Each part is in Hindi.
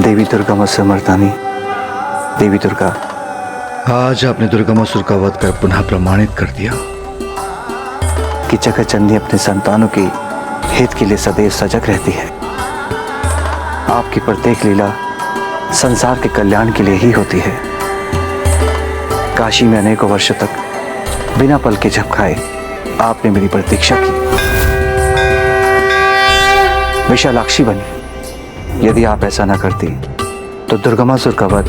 देवी दुर्गा मत्स्य मर्दानी, देवी दुर्गा, आज आपने दुर्गामासुर का वध कर पुनः प्रमाणित कर दिया कि जगत जननी अपने संतानों की हित के लिए सदैव सजग रहती है। आपकी प्रत्येक लीला संसार के कल्याण के लिए ही होती है। काशी में अनेकों वर्षों तक बिना पल के झपकाए आपने मेरी प्रतीक्षा की, विशालाक्षी बनी। यदि आप ऐसा न करती तो दुर्गमासुर का वध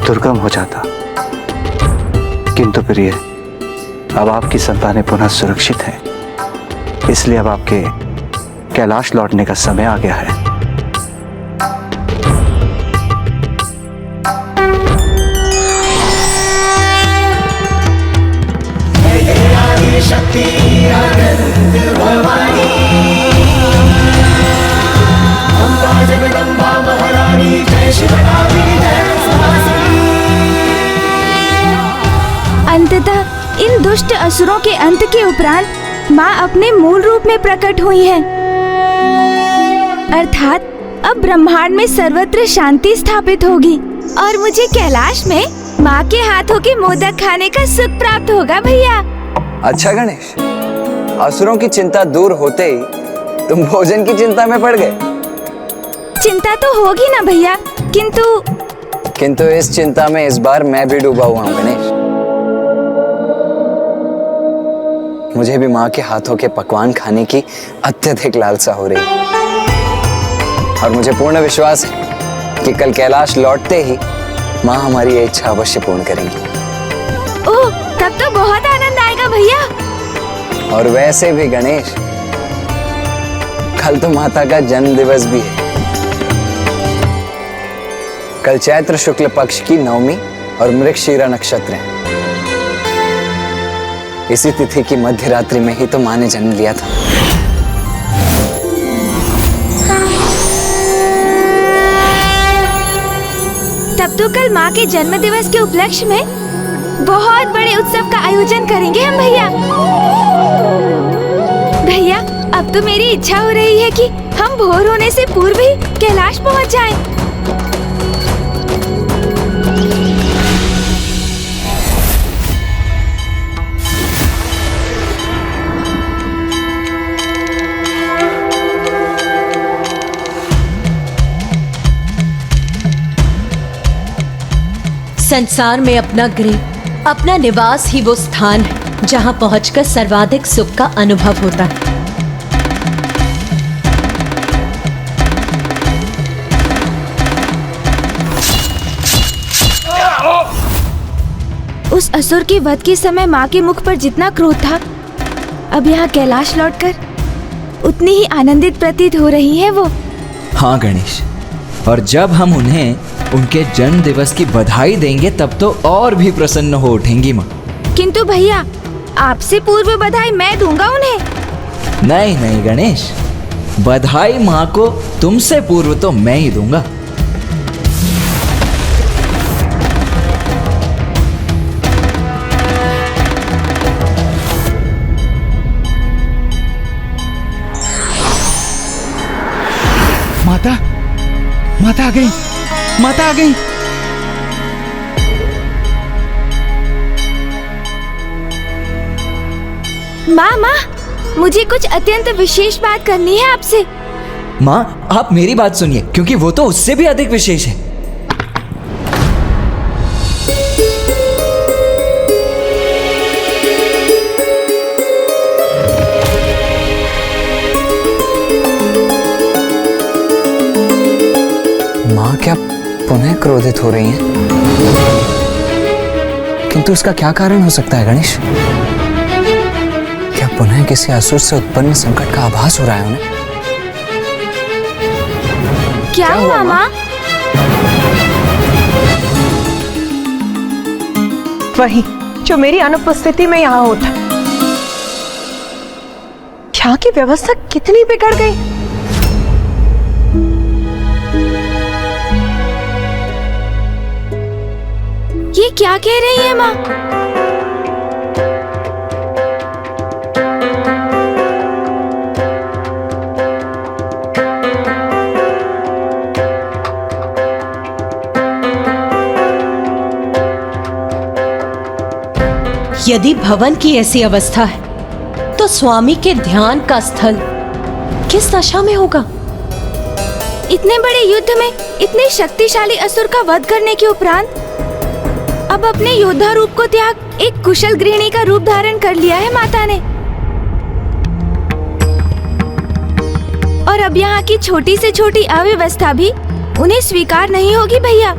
दुर्गम हो जाता। किंतु प्रिय, अब आपकी संतानें पुनः सुरक्षित हैं, इसलिए अब आपके कैलाश लौटने का समय आ गया है। शक्ति आनंद भवानी, अम्बा जगदम्बा महारानी, जय शिवरात्रि जय सुहासिनी। अंततः इन दुष्ट असुरों के अंत के उपरांत माँ अपने मूल रूप में प्रकट हुई हैं। अर्थात अब ब्रह्मांड में सर्वत्र शांति स्थापित होगी और मुझे कैलाश में माँ के हाथों के मोदक खाने का सुख प्राप्त होगा भैया। अच्छा गणेश, असुरों की चिंता दूर होते ही तुम भोजन की चिंता में पड़ गए। चिंता तो होगी ना भैया, किंतु इस चिंता में इस बार मैं भी डूबा हुआ हूँ गणेश। मुझे भी माँ के हाथों के पकवान खाने की अत्यधिक लालसा हो रही है और मुझे पूर्ण विश्वास है कि कल कैलाश लौटते ही माँ हमारी ये इच्छा अवश्य पूर्ण करेंगी। ओह, तब तो बहुत आनंद आएगा भैया। और वैसे भी गणेश, कल तो माता का जन्म दिवस भी है। कल चैत्र शुक्ल पक्ष की नवमी और मृगशीरा नक्षत्र है। इसी तिथि की मध्य रात्रि में ही तो माँ ने जन्म लिया था। तब तो कल माँ के जन्म दिवस के उपलक्ष्य में बहुत बड़े उत्सव का आयोजन करेंगे हम भैया। भैया, अब तो मेरी इच्छा हो रही है कि हम भोर होने से पूर्व ही कैलाश पहुँच जाएं। संसार में अपना गृह, अपना निवास ही वो स्थान है जहां पहुंचकर सर्वाधिक सुख का अनुभव होता है। उस असुर के वध के समय माँ के मुख पर जितना क्रोध था, अब यहाँ कैलाश लौटकर उतनी ही आनंदित प्रतीत हो रही है वो। हाँ गणेश, और जब हम उन्हें उनके जन्म दिवस की बधाई देंगे तब तो और भी प्रसन्न हो उठेंगी माँ। किंतु भैया, आपसे पूर्व बधाई मैं दूंगा उन्हें। नहीं नहीं गणेश, बधाई माँ को तुमसे पूर्व तो मैं ही दूंगा। माता, माता आ गई, माता आ गई। माँ, मुझे कुछ अत्यंत विशेष बात करनी है आपसे। माँ, आप मेरी बात सुनिए, क्योंकि वो तो उससे भी अधिक विशेष है। माँ क्या पुनः क्रोधित हो रही हैं? किंतु इसका क्या कारण हो सकता है गणेश? क्या पुनः किसी असुर से उत्पन्न संकट का आभास हो रहा है उन्हें? क्या हुआ माँ? वही जो मेरी अनुपस्थिति में यहाँ होता। यहाँ की व्यवस्था कितनी बिगड़ गई। ये क्या कह रही है माँ? यदि भवन की ऐसी अवस्था है तो स्वामी के ध्यान का स्थल किस दशा में होगा? इतने बड़े युद्ध में इतने शक्तिशाली असुर का वध करने के उपरांत अब अपने योद्धा रूप को त्याग एक कुशल गृहिणी का रूप धारण कर लिया है माता ने। और अब यहाँ की छोटी से छोटी अव्यवस्था भी उन्हें स्वीकार नहीं होगी भैया।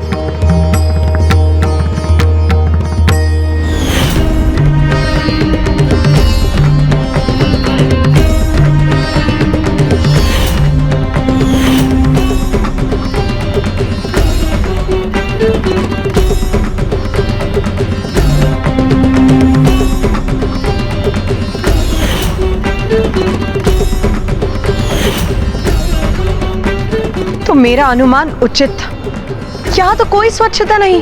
तो मेरा अनुमान उचित था। यहाँ तो कोई स्वच्छता नहीं,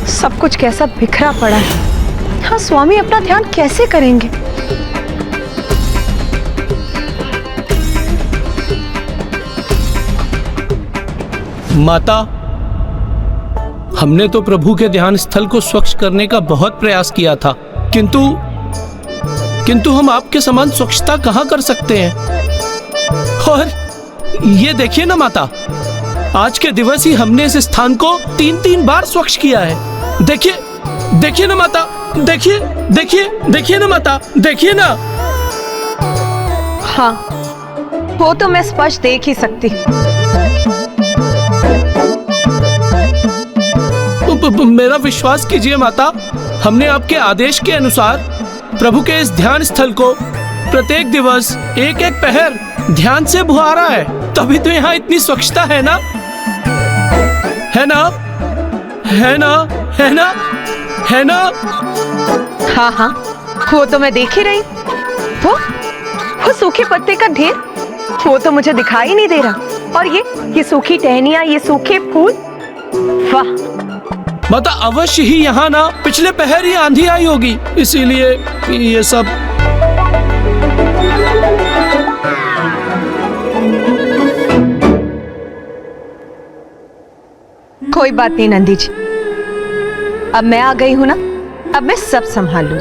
सब कुछ कैसा बिखरा पड़ा है। हाँ, स्वामी अपना ध्यान कैसे करेंगे? माता, हमने तो प्रभु के ध्यान स्थल को स्वच्छ करने का बहुत प्रयास किया था, किंतु हम आपके समान स्वच्छता कहाँ कर सकते हैं। और ये देखिए ना माता, आज के दिवस ही हमने इस स्थान को 3-3 बार स्वच्छ किया है। देखिए ना माता, देखिए ना माता, देखिए ना। हाँ, वो तो मैं स्पष्ट देख ही सकती। मेरा विश्वास कीजिए माता, हमने आपके आदेश के अनुसार प्रभु के इस ध्यान स्थल को प्रत्येक दिवस एक पहर ध्यान से बुहारा है, तभी तो यहाँ इतनी स्वच्छता है ना, है ना, है ना, है ना, है ना। हाँ हाँ, वो तो मैं देख ही रही। वो सूखे पत्ते का ढेर, वो तो मुझे दिखाई नहीं दे रहा। और ये सूखी टहनियाँ, ये सूखे फूल, वाह। माता, अवश्य ही यहाँ ना पिछले पहर ही आंधी आई होगी, इसीलिए ये सब। कोई बात नहीं नंदी जी, अब मैं आ गई हूं ना, अब मैं सब संभाल लूं।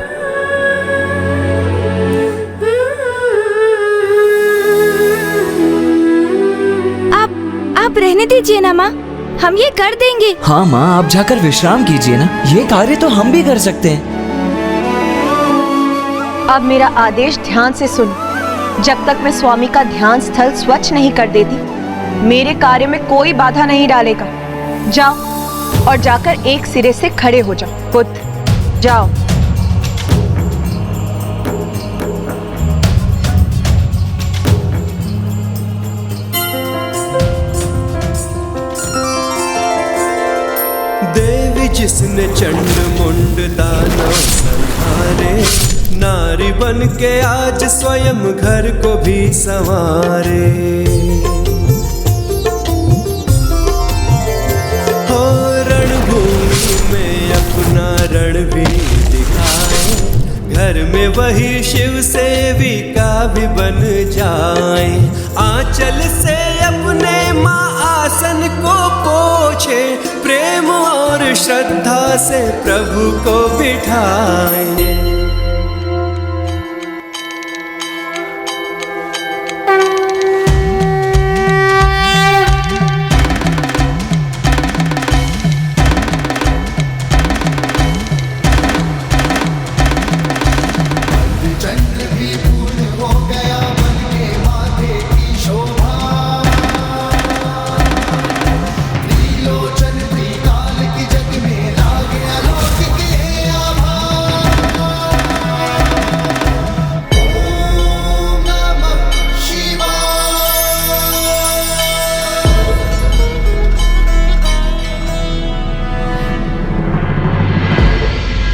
आप रहने दीजिए ना माँ, हम ये कर देंगे। हाँ माँ, आप जाकर विश्राम कीजिए ना, ये कार्य तो हम भी कर सकते हैं। अब मेरा आदेश ध्यान से सुन। जब तक मैं स्वामी का ध्यान स्थल स्वच्छ नहीं कर देती, मेरे कार्य में कोई बाधा नहीं डालेगा। जाओ और जाकर एक सिरे से खड़े हो जाओ। पुत्र, जाओ। देवी जिसने चंड मुंड दानव संहारे, नारी बन के आज स्वयं घर को भी संवारे। हो रणभूमि में अपना रण भी दिखाए, घर में वही शिव सेविका भी बन जाए। आंचल से अपने माँ आसन को पोछे, प्रेम और श्रद्धा से प्रभु को बिठाए।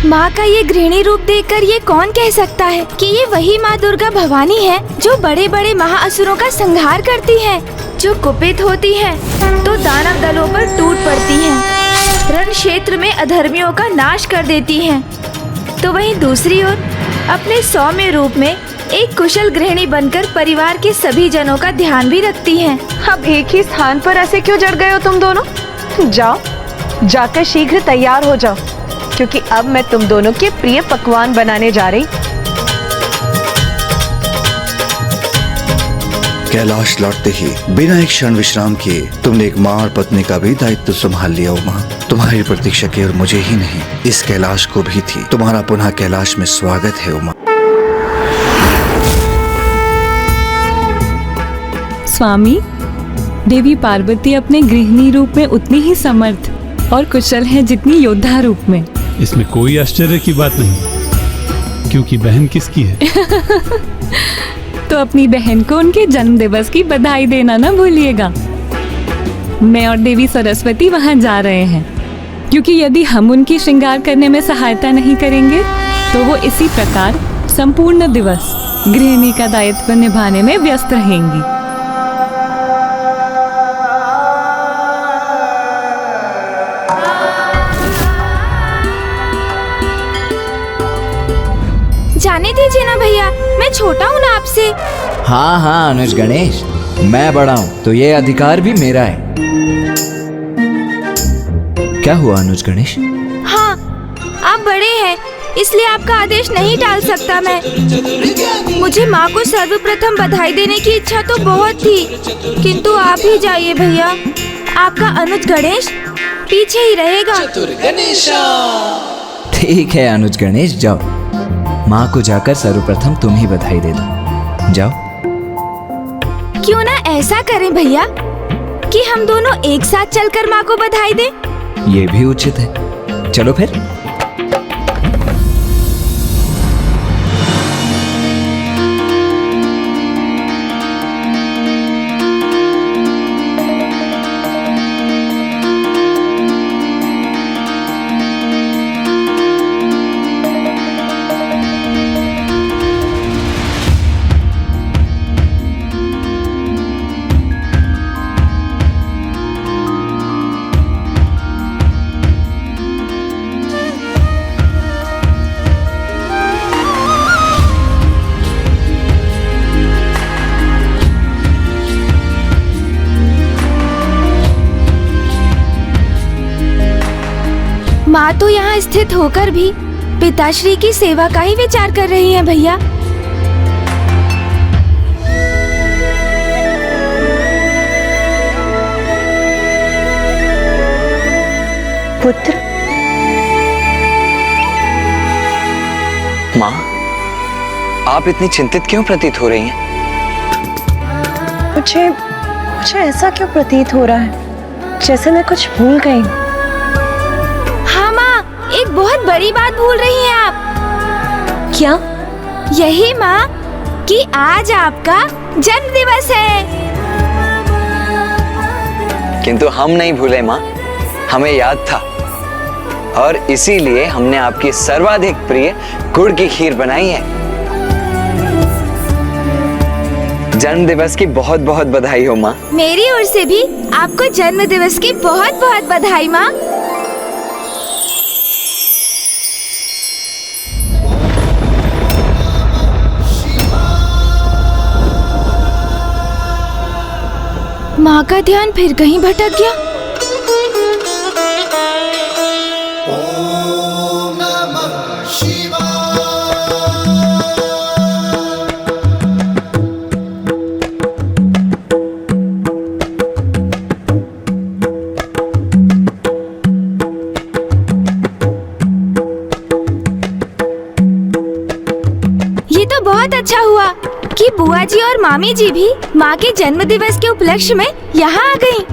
माँ का ये गृहिणी रूप देखकर ये कौन कह सकता है कि ये वही माँ दुर्गा भवानी है जो बड़े बड़े महाअसुरों का संहार करती है, जो कुपित होती है तो दानव दलों पर टूट पड़ती है, रण क्षेत्र में अधर्मियों का नाश कर देती है, तो वहीं दूसरी ओर अपने सौम्य रूप में एक कुशल गृहिणी बनकर परिवार के सभी जनों का ध्यान भी रखती है। अब एक ही स्थान पर ऐसे क्यों जड़ गए हो तुम दोनों? जाओ, जाकर शीघ्र तैयार हो जाओ। क्योंकि अब मैं तुम दोनों के प्रिय पकवान बनाने जा रही। कैलाश लौटते ही बिना एक क्षण विश्राम किए तुमने एक माँ और पत्नी का भी दायित्व संभाल लिया उमा। तुम्हारी प्रतीक्षा केवल मुझे ही नहीं, इस कैलाश को भी थी। तुम्हारा पुनः कैलाश में स्वागत है उमा। स्वामी, देवी पार्वती अपने गृहिणी रूप में उतनी ही समर्थ और कुशल है जितनी योद्धा रूप में। इसमें कोई आश्चर्य की बात नहीं, क्योंकि बहन किसकी है? तो अपनी बहन को उनके जन्म दिवस की बधाई देना ना भूलिएगा। मैं और देवी सरस्वती वहां जा रहे हैं, क्योंकि यदि हम उनकी श्रृंगार करने में सहायता नहीं करेंगे तो वो इसी प्रकार संपूर्ण दिवस गृहिणी का दायित्व निभाने में व्यस्त रहेंगी। जाने दीजिए ना भैया, मैं छोटा हूँ ना आपसे। हाँ हाँ अनुज गणेश, मैं बड़ा हूँ तो ये अधिकार भी मेरा है। क्या हुआ अनुज गणेश? हाँ, आप बड़े हैं इसलिए आपका आदेश नहीं टाल सकता मैं। मुझे माँ को सर्वप्रथम बधाई देने की इच्छा तो बहुत थी, किंतु आप ही जाइए भैया। आपका अनुज गणेश पीछे ही रहेगा। ठीक है अनुज गणेश, जाओ। माँ को जाकर सर्वप्रथम तुम ही बधाई दे दो। जाओ। क्यों ना ऐसा करें भैया कि हम दोनों एक साथ चलकर माँ को बधाई दें? ये भी उचित है, चलो फिर। माँ तो यहाँ स्थित होकर भी पिताश्री की सेवा का ही विचार कर रही हैं भैया। पुत्र, माँ, आप इतनी चिंतित क्यों प्रतीत हो रही हैं? मुझे ऐसा क्यों प्रतीत हो रहा है जैसे मैं कुछ भूल गई। एक बहुत बड़ी बात भूल रही हैं आप। क्या? यही माँ कि आज आपका जन्म दिवस है। किंतु हम नहीं भूले माँ, हमें याद था और इसीलिए हमने आपकी सर्वाधिक प्रिय गुड़ की खीर बनाई है। जन्म दिवस की बहुत बहुत बधाई हो माँ। मेरी ओर से भी आपको जन्म दिवस की बहुत बहुत बधाई माँ। माँ का ध्यान फिर कहीं भटक गया। ओम नमः शिवाय। ये तो बहुत अच्छा हुआ कि बुआ जी और मामी जी भी माँ के जन्म दिवस के उपलक्ष्य में यहाँ आ गईं।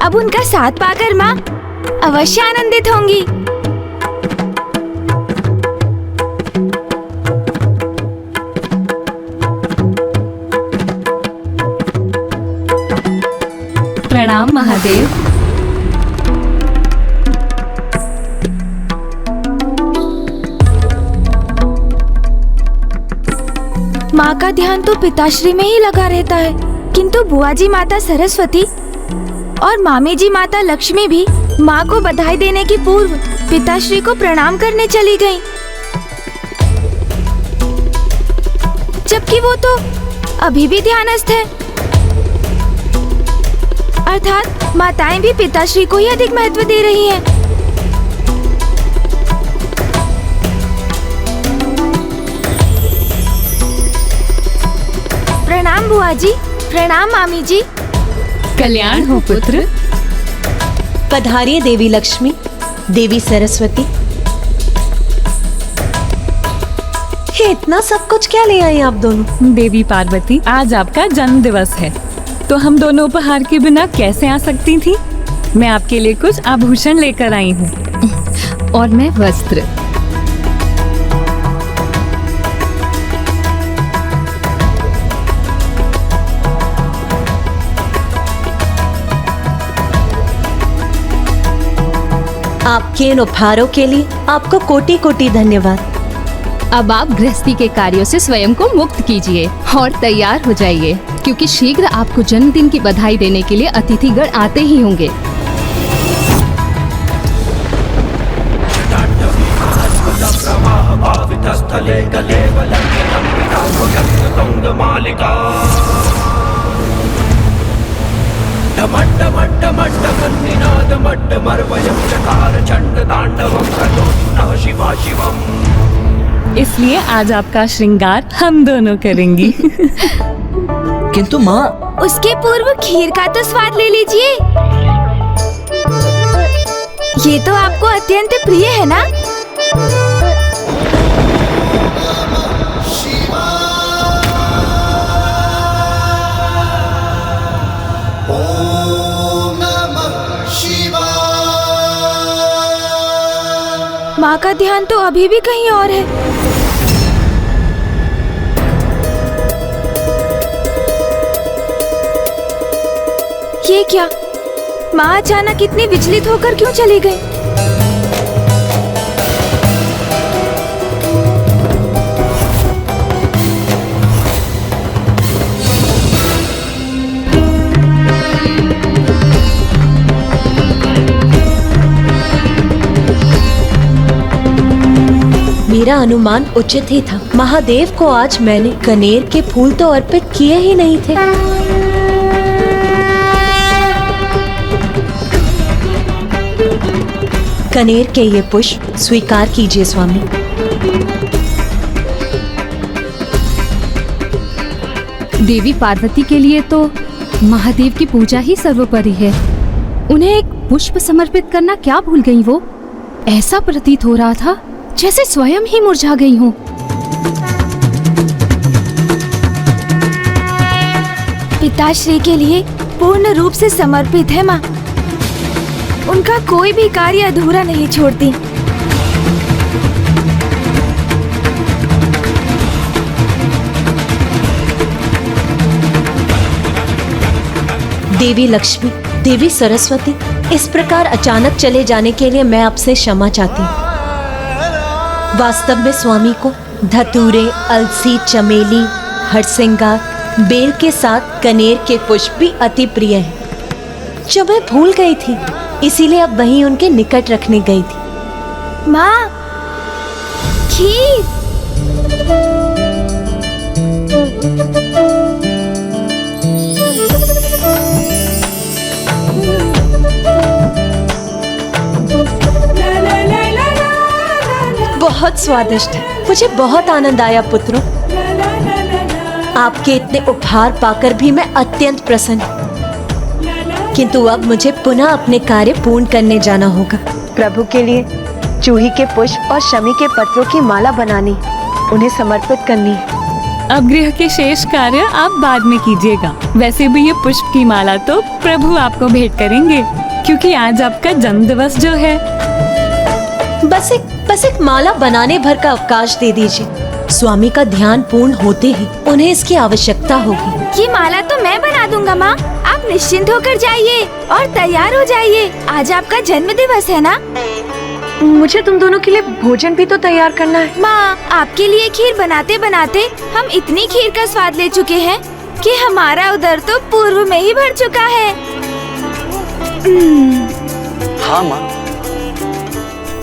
अब उनका साथ पाकर माँ अवश्य आनंदित होंगी। प्रणाम महादेव। माँ का ध्यान तो पिताश्री में ही लगा रहता है, किंतु बुआ जी माता सरस्वती और मामी जी माता लक्ष्मी भी माँ को बधाई देने की पूर्व पिताश्री को प्रणाम करने चली गईं। जबकि वो तो अभी भी ध्यानस्थ है। अर्थात माताएं भी पिताश्री को ही अधिक महत्व दे रही हैं। प्रणाम बुआ जी। प्रणाम मामी जी। कल्याण हो पुत्र। पधारिए देवी लक्ष्मी, देवी सरस्वती। ये इतना सब कुछ क्या ले आई आप दोनों? देवी पार्वती, आज आपका जन्म दिवस है, तो हम दोनों उपहार के बिना कैसे आ सकती थी। मैं आपके लिए कुछ आभूषण लेकर आई हूँ और मैं वस्त्र। आपके इन उपहारों के लिए आपको कोटि कोटि धन्यवाद। अब आप गृहस्थी के कार्यों से स्वयं को मुक्त कीजिए और तैयार हो जाइए, क्योंकि शीघ्र आपको जन्मदिन की बधाई देने के लिए अतिथिगण आते ही होंगे। इसलिए आज आपका श्रृंगार हम दोनों करेंगी। किंतु माँ, उसके पूर्व खीर का तो स्वाद ले लीजिए। ये तो आपको अत्यंत प्रिय है ना? माँ का ध्यान तो अभी भी कहीं और है। ये क्या? माँ अचानक इतनी विचलित होकर क्यों चली गई? मेरा अनुमान उचित ही था। महादेव को आज मैंने कनेर के फूल तो अर्पित किए ही नहीं थे। कनेर के ये पुष्प स्वीकार कीजिए स्वामी। देवी पार्वती के लिए तो महादेव की पूजा ही सर्वोपरि है। उन्हें एक पुष्प समर्पित करना क्या भूल गई वो? ऐसा प्रतीत हो रहा था जैसे स्वयं ही मुरझा गई हूँ। पिताश्री के लिए पूर्ण रूप से समर्पित है माँ। उनका कोई भी कार्य अधूरा नहीं छोड़ती। देवी लक्ष्मी, देवी सरस्वती, इस प्रकार अचानक चले जाने के लिए मैं आपसे क्षमा चाहती हूँ। वास्तव में स्वामी को धतूरे, अलसी, चमेली, हरसिंगार, बेल के साथ कनेर के पुष्प भी अति प्रिय हैं, जो मैं भूल गई थी, इसीलिए अब वहीं उनके निकट रखने गई थी। माँ, खीर। बहुत स्वादिष्ट है। मुझे बहुत आनंद आया पुत्रों। आपके इतने उपहार पाकर भी मैं अत्यंत प्रसन्न हूँ। किंतु अब मुझे पुनः अपने कार्य पूर्ण करने जाना होगा। प्रभु के लिए चूही के पुष्प और शमी के पत्रों की माला बनानी, उन्हें समर्पित करनी है। अब गृह के शेष कार्य आप बाद में कीजिएगा। वैसे भी ये पुष्प की माला तो प्रभु आपको भेंट करेंगे, क्योंकि आज आपका जन्म दिवस जो है। बस एक माला बनाने भर का अवकाश दे दीजिए। स्वामी का ध्यान पूर्ण होते ही उन्हें इसकी आवश्यकता होगी। ये माला तो मैं बना दूंगा माँ। आप निश्चिंत होकर जाइए और तैयार हो जाइए। आज आपका जन्म दिवस है ना? मुझे तुम दोनों के लिए भोजन भी तो तैयार करना है। माँ, आपके लिए खीर बनाते बनाते हम इतनी खीर का स्वाद ले चुके हैं कि हमारा उदर तो पूर्व में ही भर चुका है। हाँ माँ।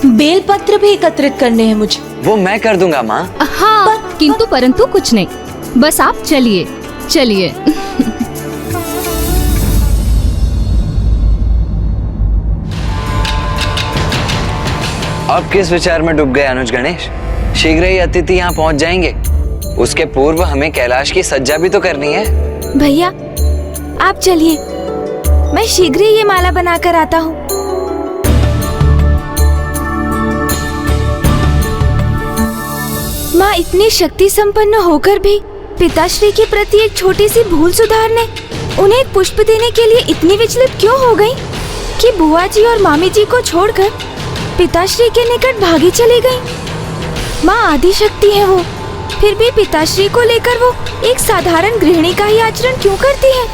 बेलपत्र भी एकत्रित करने हैं मुझे। वो मैं कर दूंगा माँ। हाँ, किंतु परंतु कुछ नहीं, बस आप चलिए चलिए। अब किस विचार में डूब गए अनुज गणेश? शीघ्र ही अतिथि यहाँ पहुँच जाएंगे। उसके पूर्व हमें कैलाश की सज्जा भी तो करनी है। भैया आप चलिए, मैं शीघ्र ही ये माला बनाकर आता हूँ। माँ इतनी शक्ति संपन्न होकर भी पिताश्री के प्रति एक छोटी सी भूल सुधारने, उन्हें एक पुष्प देने के लिए इतनी विचलित क्यों हो गई कि बुआ जी और मामी जी को छोड़कर पिताश्री के निकट भागी चली गई। माँ आदि शक्ति है वो, फिर भी पिताश्री को लेकर वो एक साधारण गृहिणी का ही आचरण क्यों करती है?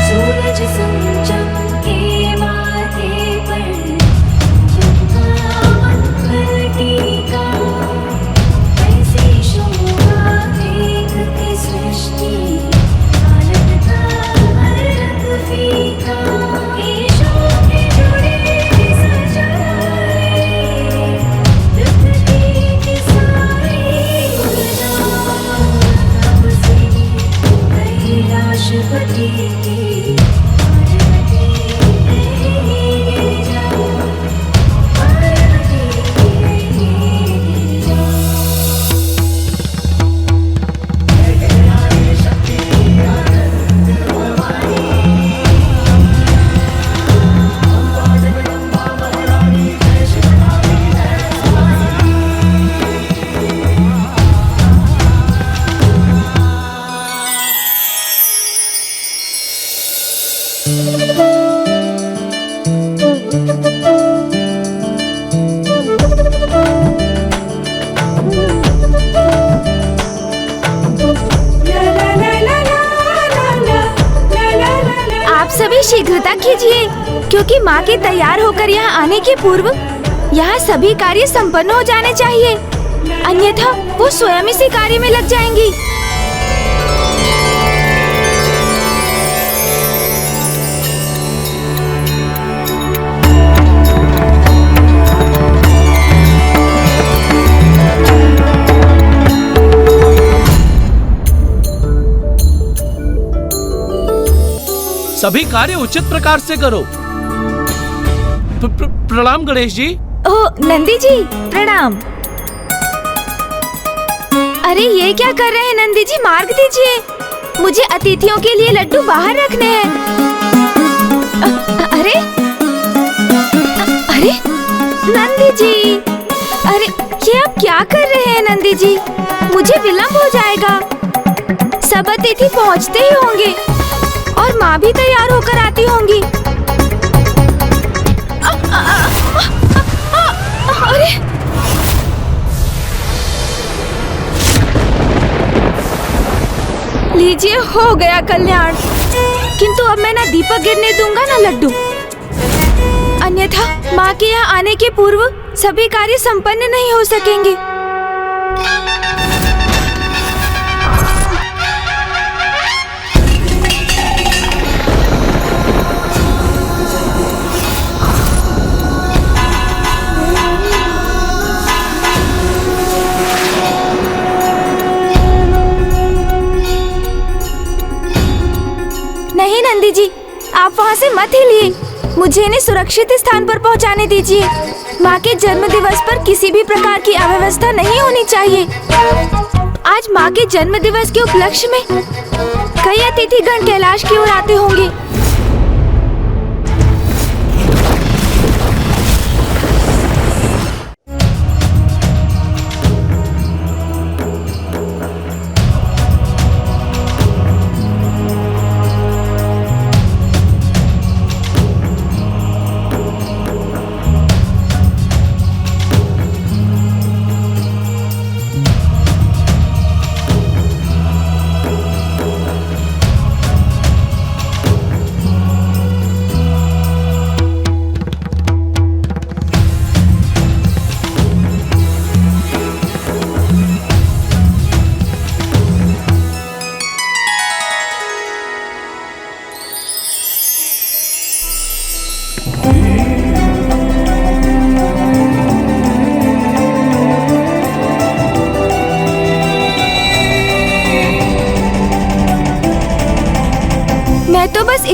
सूरज चमके माथे पर टीका, ऐसी शोभा देखती सृष्टि आनंद का रंग फीका। केशों के जुड़े सजाए पृथ्वी के सारे उड़ान, अब से कैलाशपति की आप सभी शीघ्रता कीजिए, क्योंकि माँ के तैयार होकर यहाँ आने के पूर्व यहाँ सभी कार्य संपन्न हो जाने चाहिए, अन्यथा वो स्वयं इसी कार्य में लग जाएंगी। सभी कार्य उचित प्रकार से करो। प्रणाम गणेश जी। ओह नंदी जी प्रणाम। अरे ये क्या कर रहे हैं नंदी जी, मार्ग दीजिए, मुझे अतिथियों के लिए लड्डू बाहर रखने हैं। अरे अरे नंदी जी, अरे ये आप क्या कर रहे हैं नंदी जी, मुझे विलंब हो जाएगा। सब अतिथि पहुँचते ही होंगे और माँ भी तैयार होकर आती होंगी। अरे लीजिए, हो गया कल्याण। किंतु अब मैं ना दीपक गिरने दूंगा ना लड्डू, अन्यथा माँ के यहाँ आने के पूर्व सभी कार्य संपन्न नहीं हो सकेंगे। नहीं नंदी जी, आप वहाँ से मत हिलिए, मुझे इन्हें सुरक्षित स्थान पर पहुँचाने दीजिए। माँ के जन्म दिवस पर किसी भी प्रकार की अव्यवस्था नहीं होनी चाहिए। आज माँ के जन्म दिवस के उपलक्ष्य में कई अतिथिगण कैलाश की ओर आते होंगे।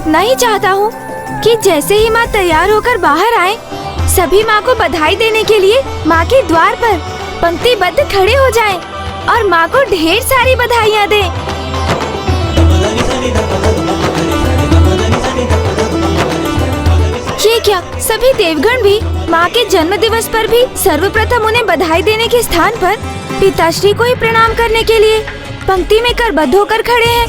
इतना ही चाहता हूँ कि जैसे ही माँ तैयार होकर बाहर आए, सभी माँ को बधाई देने के लिए माँ के द्वार पर पंक्तिबद्ध खड़े हो जाएं और माँ को ढेर सारी बधाइयाँ दें। ये क्या, सभी देवगण भी माँ के जन्म दिवस पर भी सर्वप्रथम उन्हें बधाई देने के स्थान पर पिताश्री को ही प्रणाम करने के लिए पंक्ति में करबद्ध होकर खड़े हैं।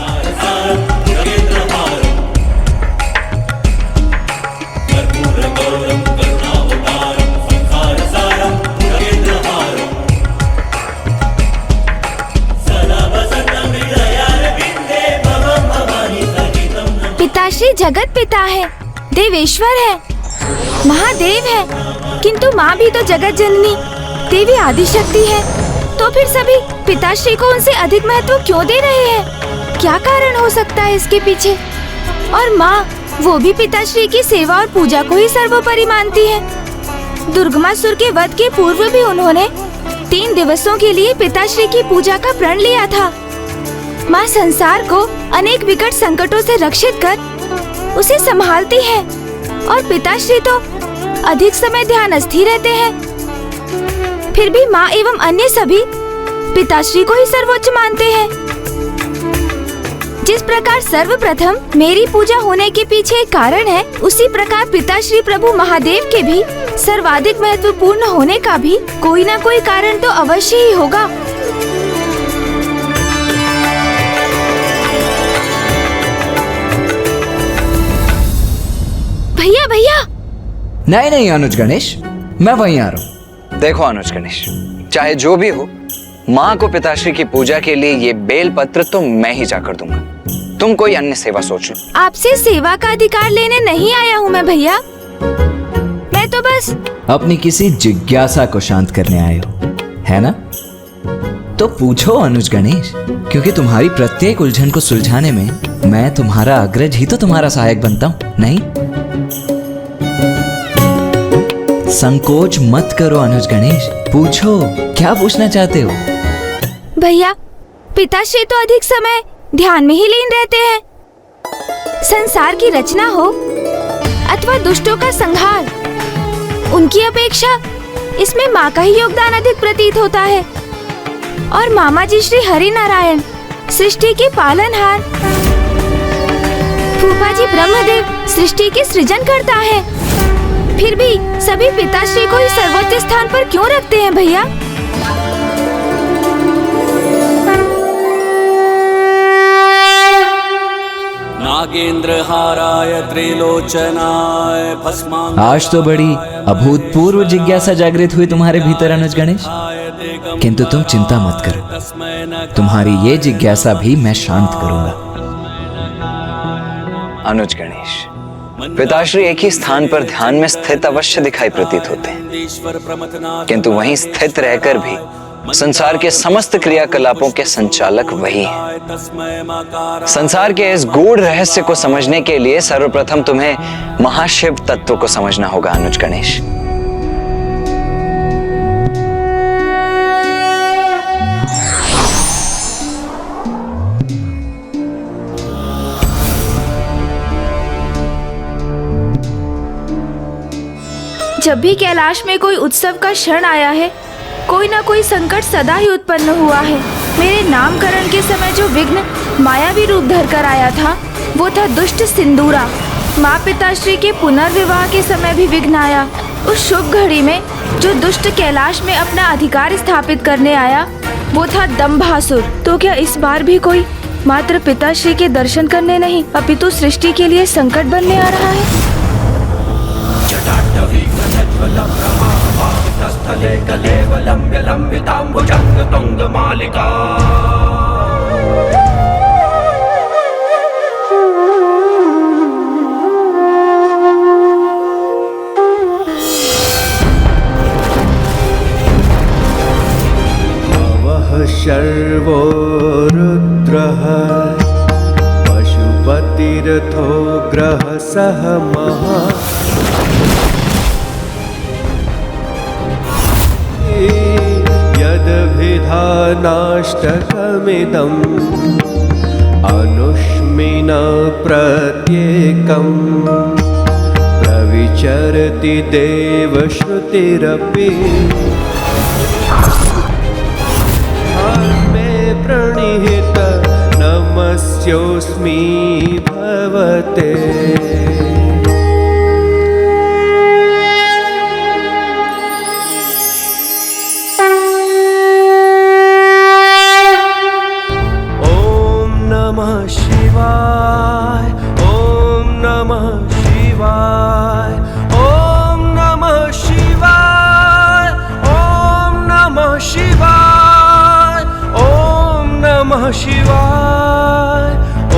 पिताश्री जगत पिता है, देवेश्वर है, महादेव है, किंतु माँ भी तो जगत जननी देवी आदिशक्ति है। तो फिर सभी पिताश्री को उनसे अधिक महत्व क्यों दे रहे हैं? क्या कारण हो सकता है इसके पीछे? और माँ वो भी पिताश्री की सेवा और पूजा को ही सर्वोपरि मानती है। दुर्गमासुर के वध के पूर्व भी उन्होंने 3 दिवसों के लिए पिताश्री की पूजा का प्रण लिया था। माँ संसार को अनेक विकट संकटों से रक्षित कर उसे संभालती है और पिताश्री तो अधिक समय ध्यानस्थ ही रहते हैं। फिर भी माँ एवं अन्य सभी पिताश्री को ही सर्वोच्च मानते हैं। जिस प्रकार सर्वप्रथम मेरी पूजा होने के पीछे एक कारण है, उसी प्रकार पिताश्री प्रभु महादेव के भी सर्वाधिक महत्वपूर्ण होने का भी कोई न कोई कारण तो अवश्य ही होगा। भैया भैया, नहीं नहीं अनुज गणेश, मैं वहीं आ रहा हूँ। देखो अनुज गणेश, चाहे जो भी हो, माँ को पिताश्री की पूजा के लिए ये बेल पत्र तो मैं ही जाकर दूंगा। तुम कोई अन्य सेवा सोच लो। आपसे सेवा का अधिकार लेने नहीं आया हूँ मैं भैया, मैं तो बस अपनी किसी जिज्ञासा को शांत करने आए हो, है ना? तो पूछो अनुज गणेश, क्योंकि तुम्हारी प्रत्येक उलझन को सुलझाने में मैं तुम्हारा अग्रज ही तो तुम्हारा सहायक बनता हूँ, नहीं? संकोच मत करो अनुज गणेश, पूछो, क्या पूछना चाहते हो? भैया, पिताश्री तो अधिक समय ध्यान में ही लीन रहते हैं। संसार की रचना हो अथवा दुष्टों का संहार, उनकी अपेक्षा इसमें माँ का ही योगदान अधिक प्रतीत होता है। और मामा जी श्री हरि नारायण, सृष्टि के पालनहार, फूफा जी ब्रह्मदेव सृष्टि के सृजन करता है। फिर भी सभी पिताश्री को ही सर्वोच्च स्थान पर क्यों रखते हैं भैया? नागेंद्रहाराय त्रिलोचनाय भस्मांगाय। आज तो बड़ी अभूतपूर्व जिज्ञासा जागृत हुई तुम्हारे भीतर अनुज गणेश, किंतु तुम चिंता मत करो, तुम्हारी ये जिज्ञासा भी मैं शांत करूंगा। अनुज गणेश, पिताश्री एक ही स्थान पर ध्यान में स्थित अवश्य दिखाई प्रतीत होते हैं, किंतु वहीं स्थित रहकर भी संसार के समस्त क्रियाकलापों के संचालक वही हैं। संसार के इस गूढ़ रहस्य को समझने के लिए सर्वप्रथम तुम्हें महाशिव तत्व को समझना होगा अनुज गणेश। जब भी कैलाश में कोई उत्सव का क्षण आया है, कोई ना कोई संकट सदा ही उत्पन्न हुआ है। मेरे नामकरण के समय जो विघ्न मायावी रूप धरकर आया था, वो था दुष्ट सिंदूरा। माँ पिताश्री के पुनर्विवाह के समय भी विघ्न आया। उस शुभ घड़ी में जो दुष्ट कैलाश में अपना अधिकार स्थापित करने आया, वो था दंभासुर। तो क्या इस बार भी कोई मात्र पिताश्री के दर्शन करने नहीं, अपितु सृष्टि के लिए संकट बनने आ रहा है? स्थले कलेवलम्ब्य लम्बिताम्बुजंग तुंग मालिका। वह शर्वो रुद्रः पशुपतिरथो ग्रह सह महा। यद्विधानाष्टकमिदम् अनुष्मिना प्रत्येकम् प्रविचरति देवश्रुतिरपि मे प्रणिहित नमस्योऽस्मि भवते। ॐ नमः शिवाय, ॐ नमः शिवाय, ॐ नमः शिवाय, ॐ नमः शिवाय, ॐ नमः शिवाय, ॐ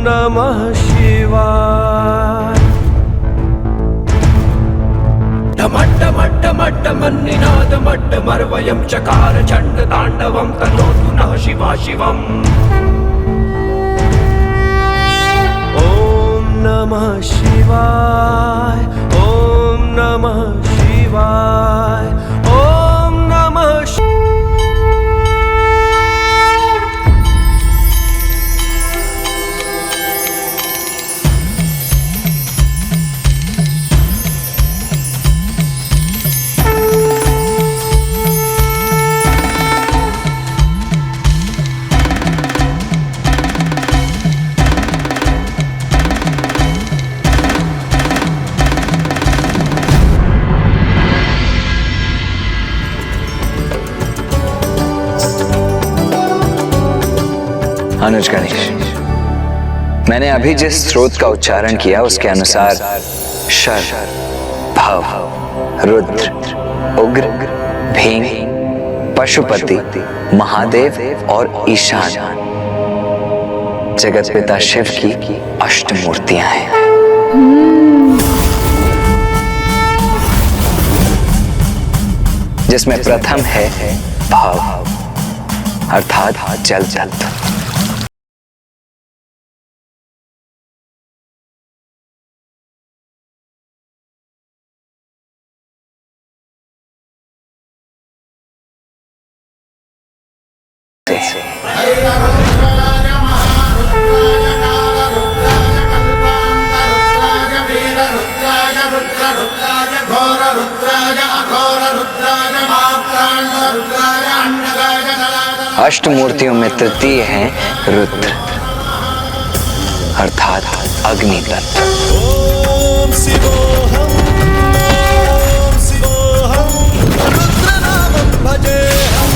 नमः शिवाय। डमड्डमड्डमड्डमन्निनादमड्डमर्वयं चकार चण्डताण्डवं तनोतु नः शिवा शिवम्। ॐ नमः शिवाय, ॐ नमः शिवाय, ॐ नमः अनुज गणेश, मैंने अभी जिस स्रोत का उच्चारण किया उसके अनुसार शर, भव, रुद्र, उग्र, भीम, पशुपति, महादेव और ईशान जगत पिता शिव की अष्टमूर्तियां हैं। जिसमें प्रथम है भव अर्थात जल तत्व। अष्टमूर्तियों में तृतीय है रुद्र अर्थात अग्नि तत्व। ॐ शिवोऽहं, ॐ शिवोऽहं, रुद्रनामं भजेऽहम्।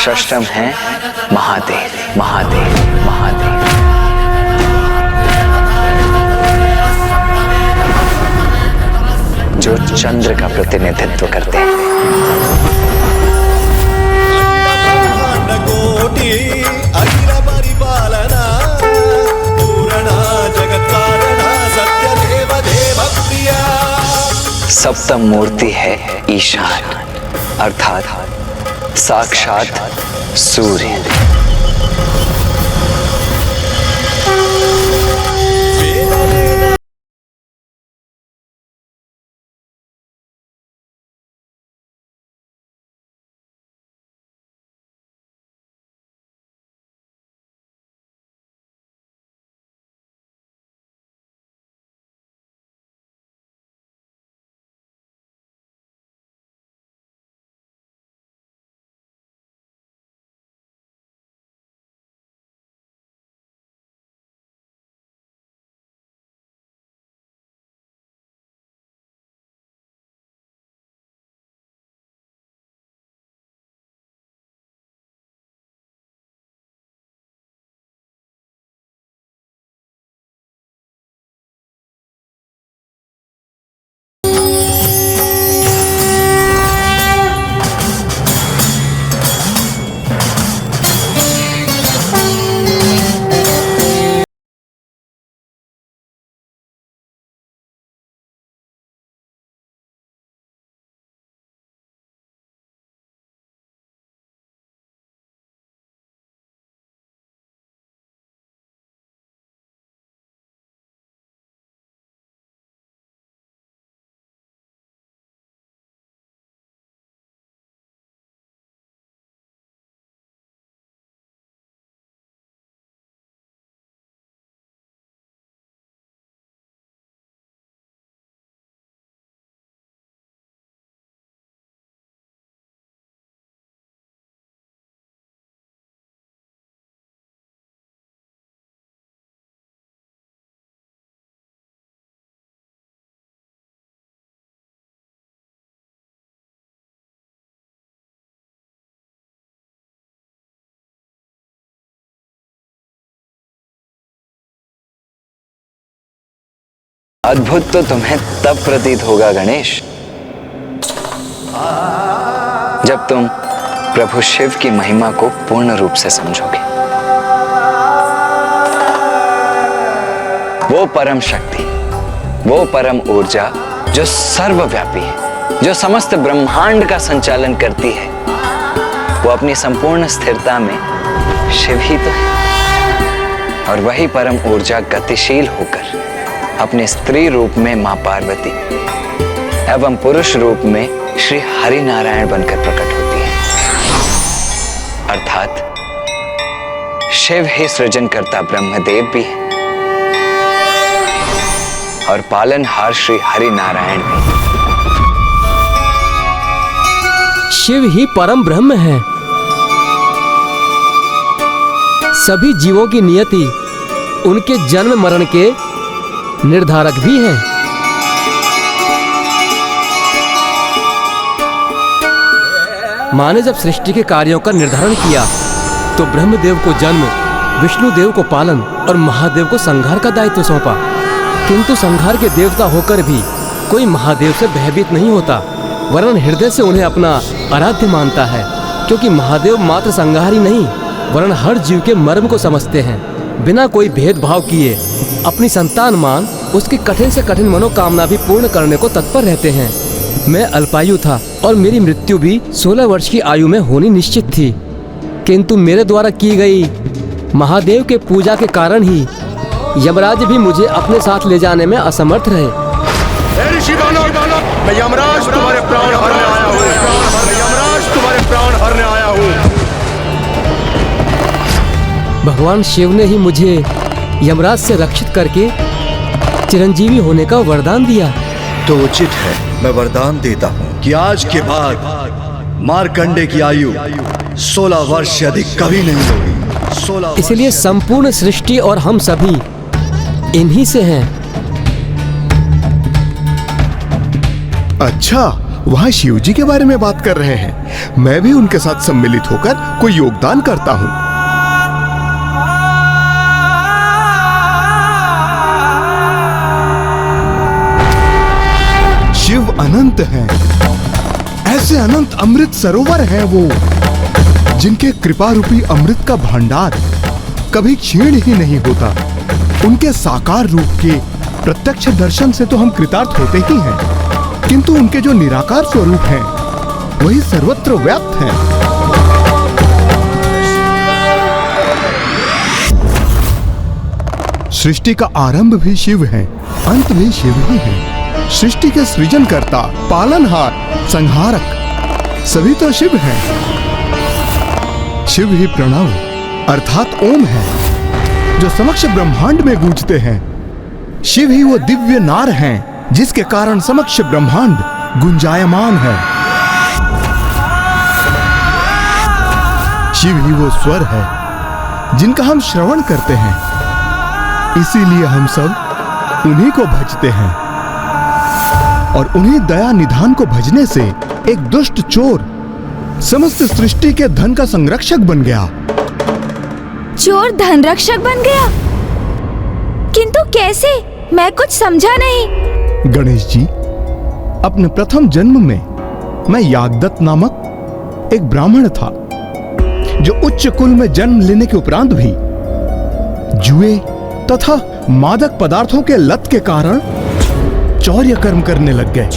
षष्ठम है महादेव, महादेव, महादेव। जो चंद्र का प्रतिनिधित्व करते हैं। कोटि अखिल परिपालना पूरणा जगत्कारणा सत्य देव देव प्रिया। सप्तम मूर्ति है ईशान अर्थात साक्षात सूर्य। अद्भुत तो तुम्हें तब प्रतीत होगा गणेश, जब तुम प्रभु शिव की महिमा को पूर्ण रूप से समझोगे। वो परम शक्ति, वो परम ऊर्जा जो सर्वव्यापी है, जो समस्त ब्रह्मांड का संचालन करती है, वो अपनी संपूर्ण स्थिरता में शिव ही तो है। और वही परम ऊर्जा गतिशील होकर अपने स्त्री रूप में मां पार्वती एवं पुरुष रूप में श्री हरि नारायण बनकर प्रकट होती है। अर्थात शिव ही सृजनकर्ता ब्रह्मदेव भी है और पालनहार श्री हरि नारायण भी। शिव ही परम ब्रह्म है। सभी जीवों की नियति उनके जन्म मरण के निर्धारक भी हैं। मां ने जब सृष्टि के कार्यों का निर्धारण किया तो ब्रह्मदेव को जन्म, विष्णुदेव को पालन और महादेव को संहार का दायित्व सौंपा। किंतु संहार के देवता होकर भी कोई महादेव से भयभीत नहीं होता, वरन हृदय से उन्हें अपना आराध्य मानता है, क्योंकि महादेव मात्र संहारी नहीं वरन हर जीव के मर्म को समझते हैं। बिना कोई भेदभाव किए अपनी संतान मान उसकी कठिन से कठिन मनोकामना भी पूर्ण करने को तत्पर रहते हैं। मैं अल्पायु था और मेरी मृत्यु भी 16 वर्ष की आयु में होनी निश्चित थी, किंतु मेरे द्वारा की गई महादेव के पूजा के कारण ही यमराज भी मुझे अपने साथ ले जाने में असमर्थ रहे। मैं यमराज तुम्हारे प्राण हरने आया हूँ। मैं यमराज तुम्हारे प्राण हरने आया हूँ। भगवान शिव ने ही मुझे यमराज से रक्षित करके चिरंजीवी होने का वरदान दिया। तो उचित है, मैं वरदान देता हूँ कि आज के बाद मार्कंडे की आयु 16 वर्ष से अधिक कभी नहीं होगी। 16 इसलिए संपूर्ण सृष्टि और हम सभी इन्हीं से हैं। अच्छा, वहाँ शिव जी के बारे में बात कर रहे हैं। मैं भी उनके साथ सम्मिलित होकर कोई योगदान करता हूँ। शिव अनंत हैं, ऐसे अनंत अमृत सरोवर हैं वो, जिनके कृपा रूपी अमृत का भंडार कभी क्षीण ही नहीं होता। उनके साकार रूप के प्रत्यक्ष दर्शन से तो हम कृतार्थ होते ही हैं, किंतु उनके जो निराकार स्वरूप हैं वही सर्वत्र व्याप्त हैं। सृष्टि का आरंभ भी शिव है, अंत भी शिव ही है। सृष्टि के सृजनकर्ता, पालनहार, संहारक सभी तो शिव हैं। शिव ही प्रणव अर्थात ओम है, जो समक्ष ब्रह्मांड में गूंजते हैं। शिव ही वो दिव्य नार हैं, जिसके कारण समक्ष ब्रह्मांड गुंजायमान है। शिव ही वो स्वर है, जिनका हम श्रवण करते हैं, इसीलिए हम सब उन्हीं को भजते हैं। और उन्हीं दया निधान को भजने से एक दुष्ट चोर समस्त सृष्टि के धन का संरक्षक बन गया। चोर धन रक्षक बन गया? किंतु कैसे? मैं कुछ समझा नहीं। गणेश जी, अपने प्रथम जन्म में मैं यागदत्त नामक एक ब्राह्मण था, जो उच्च कुल में जन्म लेने के उपरांत भी जुए तथा मादक पदार्थों के लत के कारण चौर्य कर्म करने लग गए।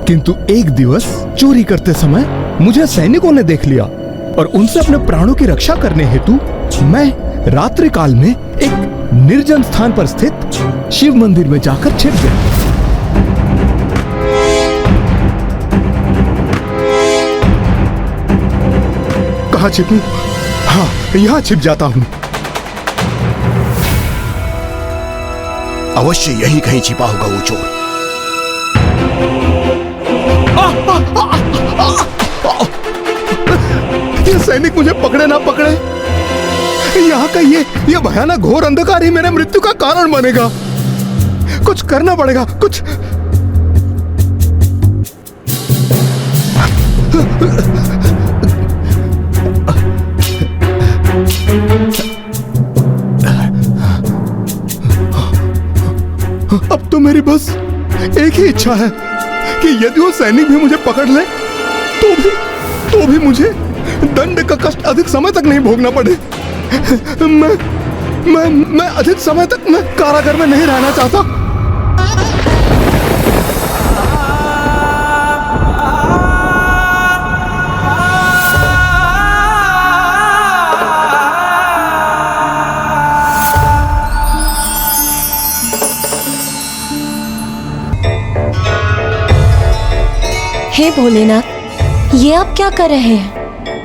किंतु एक दिवस चोरी करते समय मुझे सैनिकों ने देख लिया और उनसे अपने प्राणों की रक्षा करने हेतु मैं रात्रि काल में एक निर्जन स्थान पर स्थित शिव मंदिर में जाकर छिप गया। कहाँ छिपूं? हाँ, यहाँ छिप जाता हूँ। अवश्य यही कहीं छिपा होगा वो चोर। ये सैनिक मुझे पकड़े ना पकड़े, यहाँ का ये भयानक घोर अंधकार ही मेरे मृत्यु का कारण बनेगा। कुछ करना पड़ेगा, कुछ। अब तो मेरी बस एक ही इच्छा है कि यदि वो सैनिक भी मुझे पकड़ ले तो भी मुझे दंड का कष्ट अधिक समय तक नहीं भोगना पड़े। मैं अधिक समय तक मैं कारागार में नहीं रहना चाहता। हे भोलेनाथ, ये आप क्या कर रहे हैं?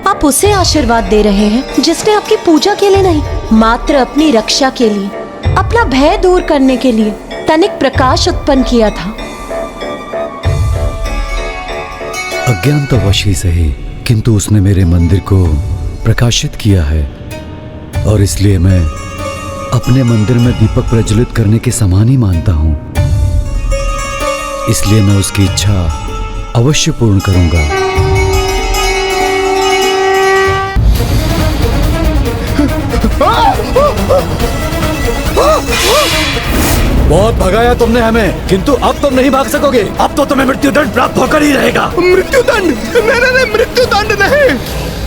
आप उसे आशीर्वाद दे रहे हैं जिसने आपकी पूजा के लिए नहीं, मात्र अपनी रक्षा के लिए, अपना भय दूर करने के लिए तनिक प्रकाश उत्पन्न किया था। अज्ञानतावश ही सही, किंतु उसने मेरे मंदिर को प्रकाशित किया है और इसलिए मैं अपने मंदिर में दीपक प्रज्वलित करने के समान ही मानता हूं। इसलिए मैं उसकी इच्छा अवश्य पूर्ण करूंगा। बहुत भगाया तुमने हमें, किंतु अब तुम नहीं भाग सकोगे। अब तो तुम्हें मृत्युदंड प्राप्त होकर ही रहेगा। मृत्युदंड? नहीं, मृत्युदंड नहीं।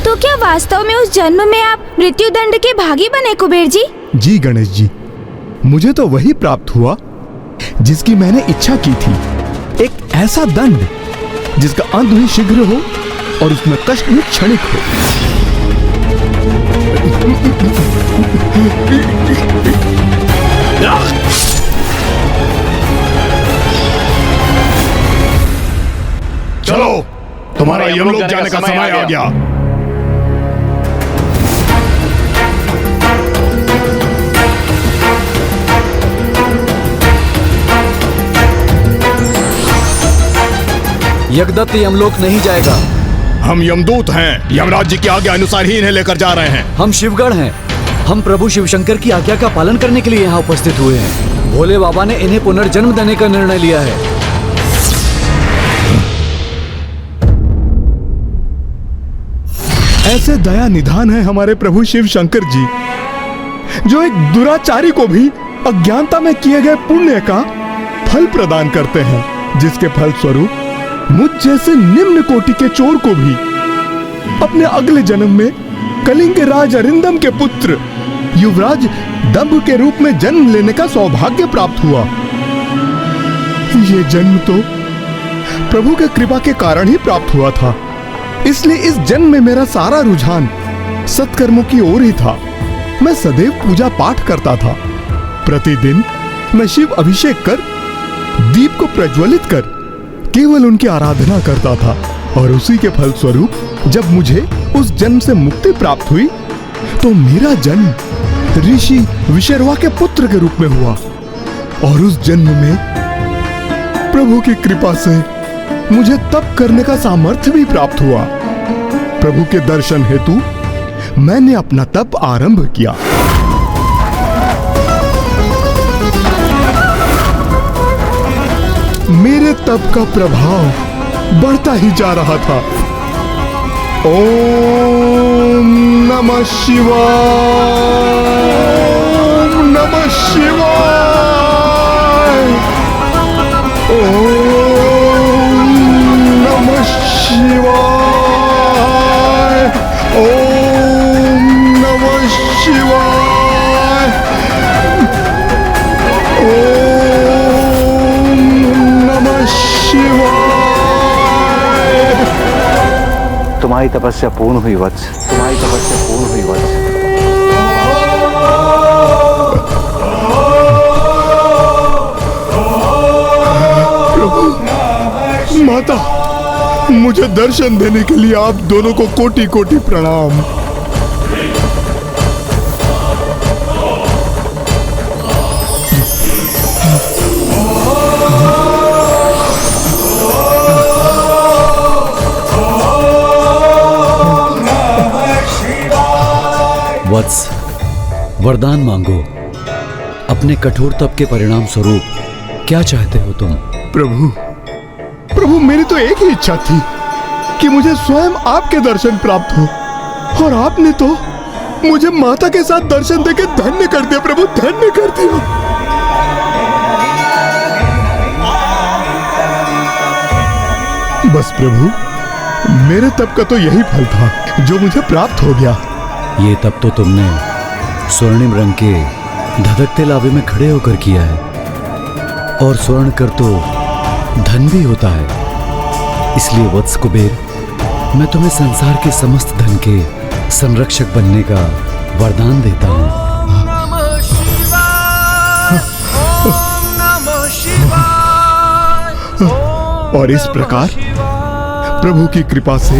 तो क्या वास्तव में उस जन्म में आप मृत्युदंड के भागी बने कुबेर जी? जी गणेश जी, मुझे तो वही प्राप्त हुआ जिसकी मैंने इच्छा की थी। एक ऐसा दंड जिसका अंत भी शीघ्र हो और उसमें कष्ट भी क्षणिक हो। चलो, तुम्हारा यमलोक जाने का समय आ गया। यज्ञदत्त यमलोक नहीं जाएगा। हम यमदूत हैं, यमराज जी की आज्ञा अनुसार ही इन्हें लेकर जा रहे हैं। हम शिवगढ़ हैं। हम प्रभु शिवशंकर की आज्ञा का पालन करने के लिए यहाँ उपस्थित हुए हैं। भोले बाबा ने इन्हें पुनर्जन्म देने का निर्णय लिया है। ऐसे दया निधान है हमारे प्रभु शिव शंकर जी, जो एक दुराचारी को भी अज्ञानता में किए गए पुण्य का फल प्रदान करते हैं, जिसके फल स्वरूप मुझ जैसे निम्न कोटि के चोर को भी अपने अगले जन्म में कलिंग राज अरिंदम के पुत्र युवराज दंभ के रूप में जन्म लेने का सौभाग्य प्राप्त हुआ। ये जन्म तो प्रभु के कृपा के कारण ही प्राप्त हुआ था। इसलिए इस जन्म में मेरा सारा रुझान सत्कर्मों की ओर ही था। मैं सदैव पूजा पाठ करता था। प्रतिदिन मैं शिव अभिषेक कर, दीप को प्रज्वलित कर केवल उनकी आराधना करता था। और उसी के फल स्वरूप जब मुझे उस जन्म से मुक्ति प्राप्त हुई तो मेरा जन्म ऋषि विशर्वा के पुत्र के रूप में हुआ। और उस जन्म में प्रभु की कृपा से मुझे तप करने का सामर्थ्य भी प्राप्त हुआ। प्रभु के दर्शन हेतु मैंने अपना तप आरंभ किया। मेरे तप का प्रभाव बढ़ता ही जा रहा था। ओम नमः शिवाय, ओम नमः शिवाय, ओम नमः शिवाय, ओम नमः शिवाय, ओम नमः शिवाय। तुम्हारी तपस्या पूर्ण हुई वत्स, तुम्हारी तपस्या पूर्ण हुई वत्स। प्रभु, माता, मुझे दर्शन देने के लिए आप दोनों को कोटि कोटि प्रणाम। वत्स, वरदान मांगो। अपने कठोर तप के परिणाम स्वरूप क्या चाहते हो तुम? प्रभु, मेरी तो एक ही इच्छा थी कि मुझे स्वयं आपके दर्शन प्राप्त हो। और आपने तो मुझे माता के साथ दर्शन देके धन्य कर दिया। प्रभु, धन्य कर दिया। बस प्रभु, मेरे तप का तो यही फल था जो मुझे प्राप्त हो गया। ये तप तो तुमने स्वर्णिम रंग के धधकते लावे में खड़े होकर किया है, और स्वर्ण कर तो धन भी होता है। इसलिए वत्स कुबेर, मैं तुम्हें संसार के समस्त धन के संरक्षक बनने का वरदान देता हूँ। और इस प्रकार प्रभु की कृपा से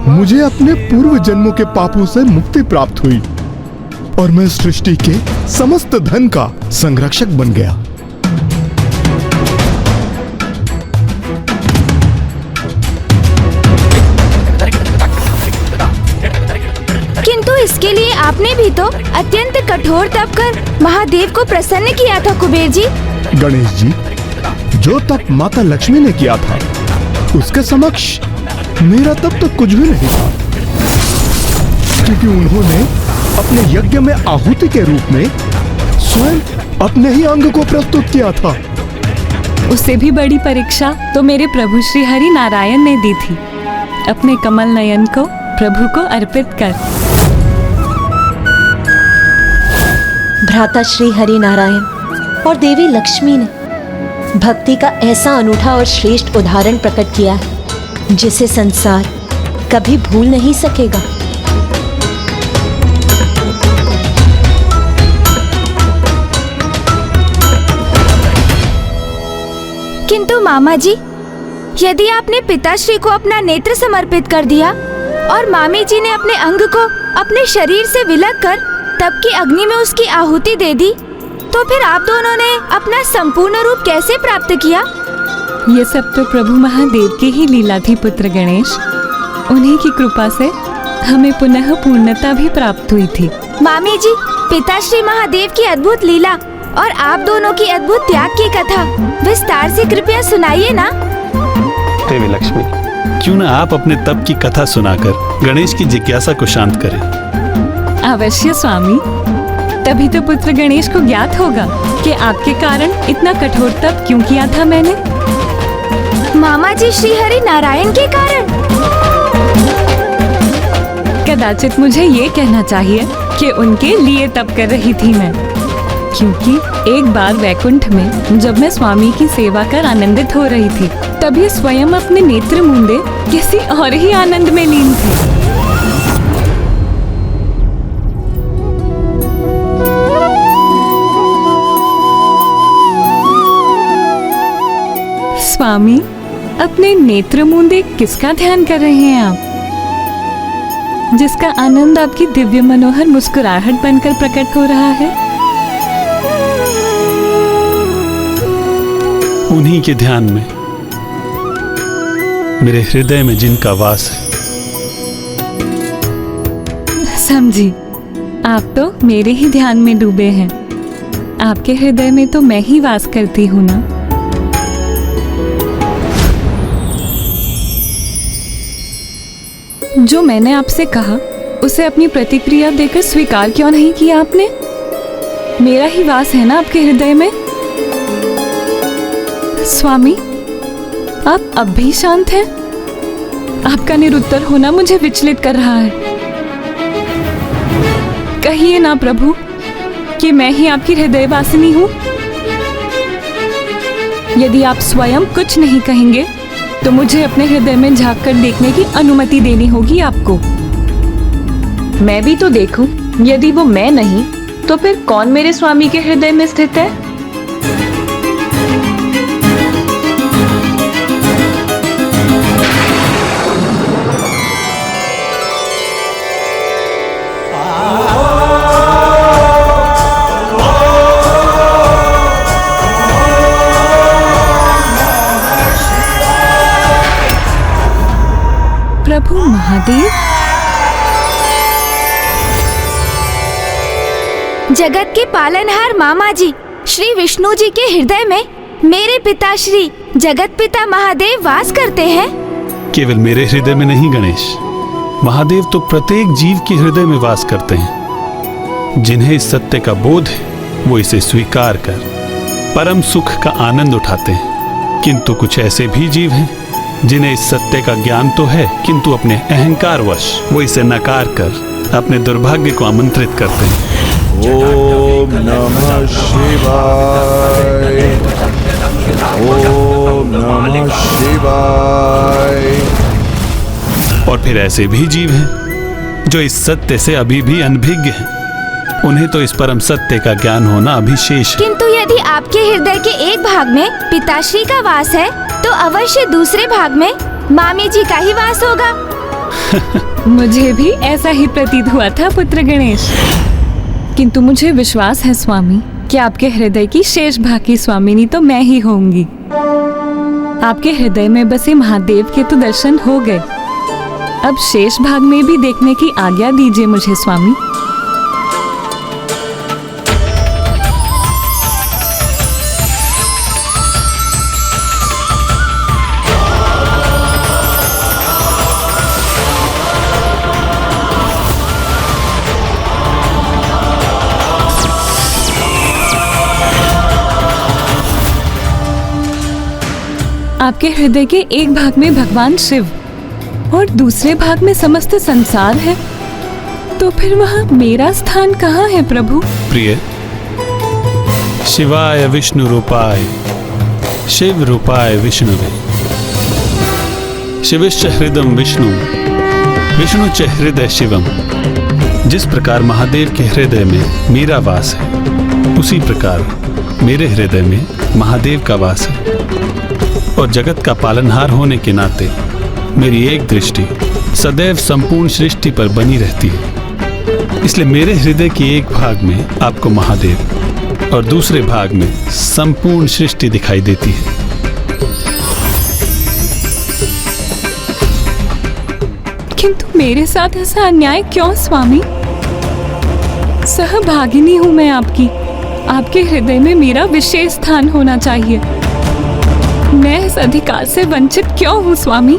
मुझे अपने पूर्व जन्मों के पापों से मुक्ति प्राप्त हुई और मैं सृष्टि के समस्त धन का संरक्षक बन गया। किंतु इसके लिए आपने भी तो अत्यंत कठोर तप कर महादेव को प्रसन्न किया था कुबेर जी। गणेश जी, जो तप माता लक्ष्मी ने किया था उसके समक्ष मेरा तप तो कुछ भी नहीं था, क्योंकि उन्होंने अपने यज्ञ में आहुति के रूप में स्वयं अपने ही अंग को प्रस्तुत किया था। उससे भी बड़ी परीक्षा तो मेरे प्रभु श्री हरि नारायण ने दी थी, अपने कमल नयन को प्रभु को अर्पित कर। भ्राता श्री हरि नारायण और देवी लक्ष्मी ने भक्ति का ऐसा अनूठा और श्रेष्ठ उदाहरण प्रकट किया है जिसे संसार कभी भूल नहीं सकेगा। किंतु मामा जी, यदि आपने पिताश्री को अपना नेत्र समर्पित कर दिया और मामी जी ने अपने अंग को अपने शरीर से विलग कर तप की अग्नि में उसकी आहुति दे दी, तो फिर आप दोनों ने अपना संपूर्ण रूप कैसे प्राप्त किया? ये सब तो प्रभु महादेव की ही लीला थी पुत्र गणेश। उन्हीं की कृपा से हमें पुनः पूर्णता भी प्राप्त हुई थी। मामी जी, पिताश्री महादेव की अद्भुत लीला और आप दोनों की अद्भुत त्याग की कथा विस्तार से कृपया सुनाइए ना। देवी लक्ष्मी, क्यों ना आप अपने तप की कथा सुनाकर गणेश की जिज्ञासा को शांत करें। अवश्य स्वामी, तभी तो पुत्र गणेश को ज्ञात होगा कि आपके कारण इतना कठोर तप क्यों किया था मैंने। मामा जी श्री हरि नारायण के कारण? कदाचित मुझे ये कहना चाहिए कि उनके लिए तप कर रही थी मैं, क्योंकि एक बार वैकुंठ में जब मैं स्वामी की सेवा कर आनंदित हो रही थी, तभी स्वयं अपने नेत्र मूंदे किसी और ही आनंद में लीन थे। स्वामी, अपने नेत्र मूंदे किसका ध्यान कर रहे हैं आप, जिसका आनंद आपकी दिव्य मनोहर मुस्कुराहट बनकर प्रकट हो रहा है? उन्हीं के ध्यान में, मेरे हृदय में जिनका वास है। समझी, आप तो मेरे ही ध्यान में डूबे हैं। आपके हृदय में तो मैं ही वास करती हूँ ना। जो मैंने आपसे कहा उसे अपनी प्रतिक्रिया देकर स्वीकार क्यों नहीं किया आपने? मेरा ही वास है ना आपके हृदय में। स्वामी, आप अब भी शांत हैं? आपका निरुत्तर होना मुझे विचलित कर रहा है। कहिए ना प्रभु कि मैं ही आपकी हृदयवासिनी हूँ। यदि आप स्वयं कुछ नहीं कहेंगे तो मुझे अपने हृदय में झांक कर देखने की अनुमति देनी होगी आपको। मैं भी तो देखूं, यदि वो मैं नहीं तो फिर कौन मेरे स्वामी के हृदय में स्थित है? प्रभु महादेव, जगत के पालनहार मामा जी श्री विष्णु जी के हृदय में मेरे पिताश्री जगत पिता महादेव वास करते हैं। केवल मेरे हृदय में नहीं गणेश, महादेव तो प्रत्येक जीव के हृदय में वास करते हैं। जिन्हें इस सत्य का बोध है वो इसे स्वीकार कर परम सुख का आनंद उठाते हैं। किंतु कुछ ऐसे भी जीव हैं जिन्हें इस सत्य का ज्ञान तो है, किंतु अपने अहंकारवश वो इसे नकार कर अपने दुर्भाग्य को आमंत्रित करते हैं। ओम नमः शिवाय। ओम नमः शिवाय। और फिर ऐसे भी जीव हैं जो इस सत्य से अभी भी अनभिज्ञ हैं। उन्हें तो इस परम सत्य का ज्ञान होना अभी शेष है। किंतु यदि आपके हृदय के एक भाग में पिताश्री का वास है, तो अवश्य दूसरे भाग में मामी जी का ही वास होगा। मुझे भी ऐसा ही प्रतीत हुआ था पुत्र गणेश, किंतु मुझे विश्वास है स्वामी कि आपके हृदय की शेष भाग की स्वामिनी तो मैं ही होंगी। आपके हृदय में बसे महादेव के तो दर्शन हो गए, अब शेष भाग में भी देखने की आज्ञा दीजिए मुझे स्वामी। आपके हृदय के एक भाग में भगवान शिव और दूसरे भाग में समस्त संसार है, तो फिर वहाँ मेरा स्थान कहाँ है प्रभु? प्रिय, शिवाय विष्णु रूपाय शिव रूपाय विष्णुवे, शिवश्च हृदयं विष्णु विष्णु च हृदय शिवम। जिस प्रकार महादेव के हृदय में मेरा वास है, उसी प्रकार मेरे हृदय में महादेव का वास है। और जगत का पालनहार होने के नाते मेरी एक दृष्टि सदैव संपूर्ण सृष्टि पर बनी रहती है। इसलिए मेरे हृदय के एक भाग में आपको महादेव और दूसरे भाग में संपूर्ण सृष्टि दिखाई देती है। किंतु मेरे साथ ऐसा अन्याय क्यों स्वामी? सहभागिनी हूँ मैं आपकी, आपके हृदय में मेरा विशेष स्थान होना चाहिए। मैं इस अधिकार से वंचित क्यों हूँ स्वामी?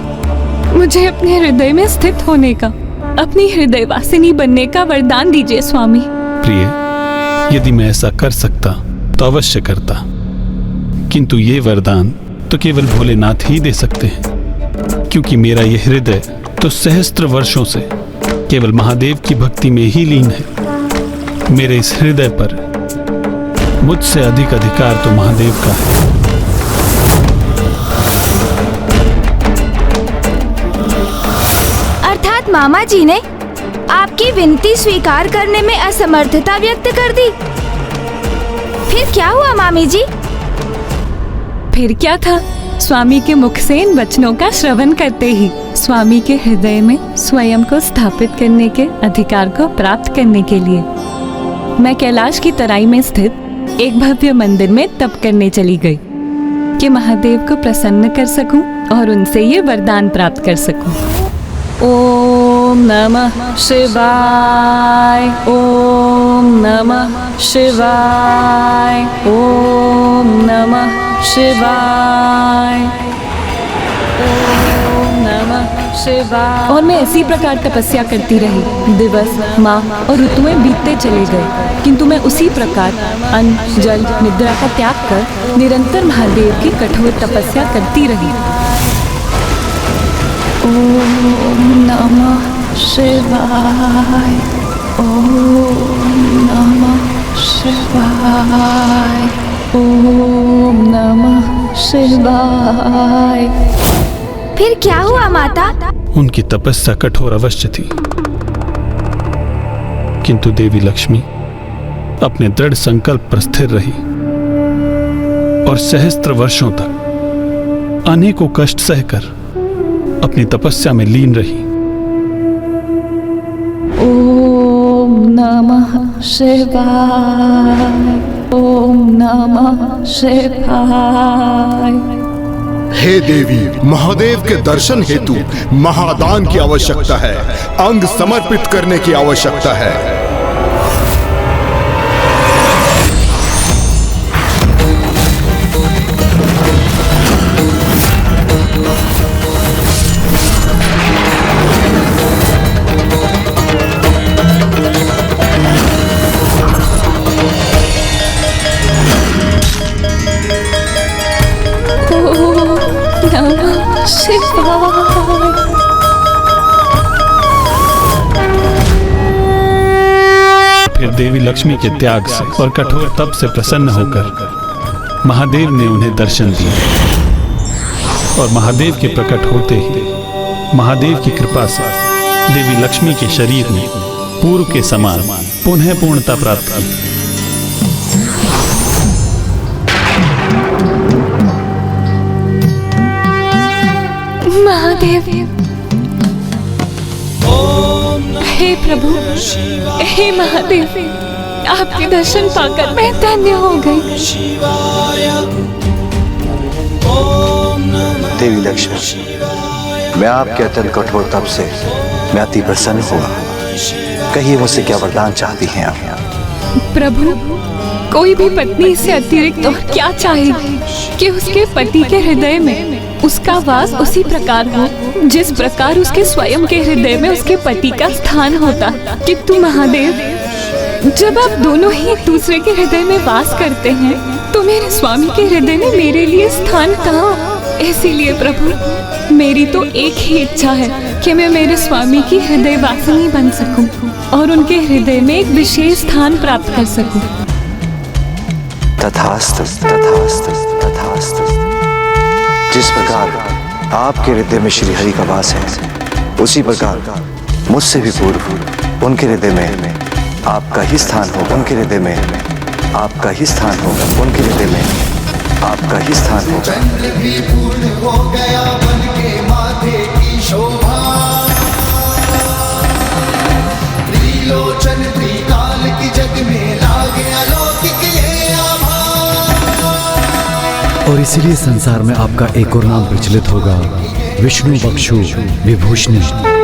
मुझे अपने हृदय में स्थित होने का, अपनी हृदयवासिनी बनने का वरदान दीजिए स्वामी। प्रिय, यदि मैं ऐसा कर सकता तो अवश्य करता, किंतु ये वरदान तो केवल भोलेनाथ ही दे सकते हैं, क्योंकि मेरा ये हृदय तो सहस्त्र वर्षों से केवल महादेव की भक्ति में ही लीन है। मेरे इस हृदय पर मुझसे अधिक अधिकार तो महादेव का है। अर्थात मामा जी ने आपकी विनती स्वीकार करने में असमर्थता व्यक्त कर दी। फिर क्या हुआ मामी जी? फिर क्या था, स्वामी के मुख से इन वचनों का श्रवण करते ही स्वामी के हृदय में स्वयं को स्थापित करने के अधिकार को प्राप्त करने के लिए मैं कैलाश की तराई में स्थित एक भव्य मंदिर में तप करने चली गई कि महादेव को प्रसन्न कर सकूं और उनसे ये वरदान प्राप्त कर सकूं। ओम नमः शिवाय, ओम नमः शिवाय, ओम नमः शिवाय, ओम नमः शिवाय। और मैं इसी प्रकार तपस्या करती रही। दिवस, माह और ऋतुएं बीतते चले गए, किंतु मैं उसी प्रकार अन्न, जल, निद्रा का त्याग कर निरंतर महादेव की कठोर तपस्या करती रही। ओम नमः शिवाय, ओम नमः शिवाय, ओम नमः शिवाय। फिर क्या हुआ माता? उनकी तपस्या कठोर अवश्य थी, किंतु देवी लक्ष्मी अपने दृढ़ संकल्प पर स्थिर रही और सहस्त्र वर्षों तक अनेकों कष्ट सहकर अपनी तपस्या में लीन रही। ओम नमः शिवाय, ओम नमः शिवाय। हे देवी, महादेव के दर्शन हेतु महादान की आवश्यकता है, अंग समर्पित करने की आवश्यकता है। ओम नमः शिवाय। देवी लक्ष्मी के त्याग से और कठोर तप से प्रसन्न होकर महादेव ने उन्हें दर्शन दिया और महादेव के प्रकट होते ही महादेव की कृपा से देवी लक्ष्मी के शरीर में पूर्व के समान पुनः पूर्णता प्राप्त की। महादेव, हे प्रभु, हे महादेव, आपके दर्शन पाकर मैं धन्य हो गई। देवी लक्ष्मी, मैं आपके अत्यंत कठोर तप से मैं अति प्रसन्न हुआ। कहिए मुझसे क्या वरदान चाहती हैं आप? प्रभु, कोई भी पत्नी इससे अतिरिक्त और क्या चाहेगी कि उसके पति के हृदय में उसका वास उसी प्रकार हो जिस प्रकार उसके स्वयं के हृदय में उसके पति का स्थान होता। किंतु महादेव, जब आप दोनों ही एक दूसरे के हृदय में वास करते हैं तो मेरे स्वामी के हृदय में मेरे लिए स्थान कहाँ? इसीलिए प्रभु, मेरी तो एक ही इच्छा है कि मैं मेरे स्वामी की हृदय वासिनी बन सकूं और उनके हृदय में एक विशेष स्थान प्राप्त कर सकूं। तथास्तु, तथास्तु, तथास्तु। जिस प्रकार आपके हृदय में श्री हरि का वास है, उसी प्रकार मुझसे भी पूर्व उनके हृदय में आपका ही स्थान होगा। उनके हृदय में आपका ही स्थान होगा। उनके हृदय में आपका ही स्थान होगा। चंद्र भी पूर्ण हो गया बन के माथे की शोभा, त्रिलोचन त्रिकाल की जग में लागे अलौकिक ये आभा। और इसीलिए संसार में आपका एक और नाम प्रचलित होगा, विष्णु बक्षु विभूषणी।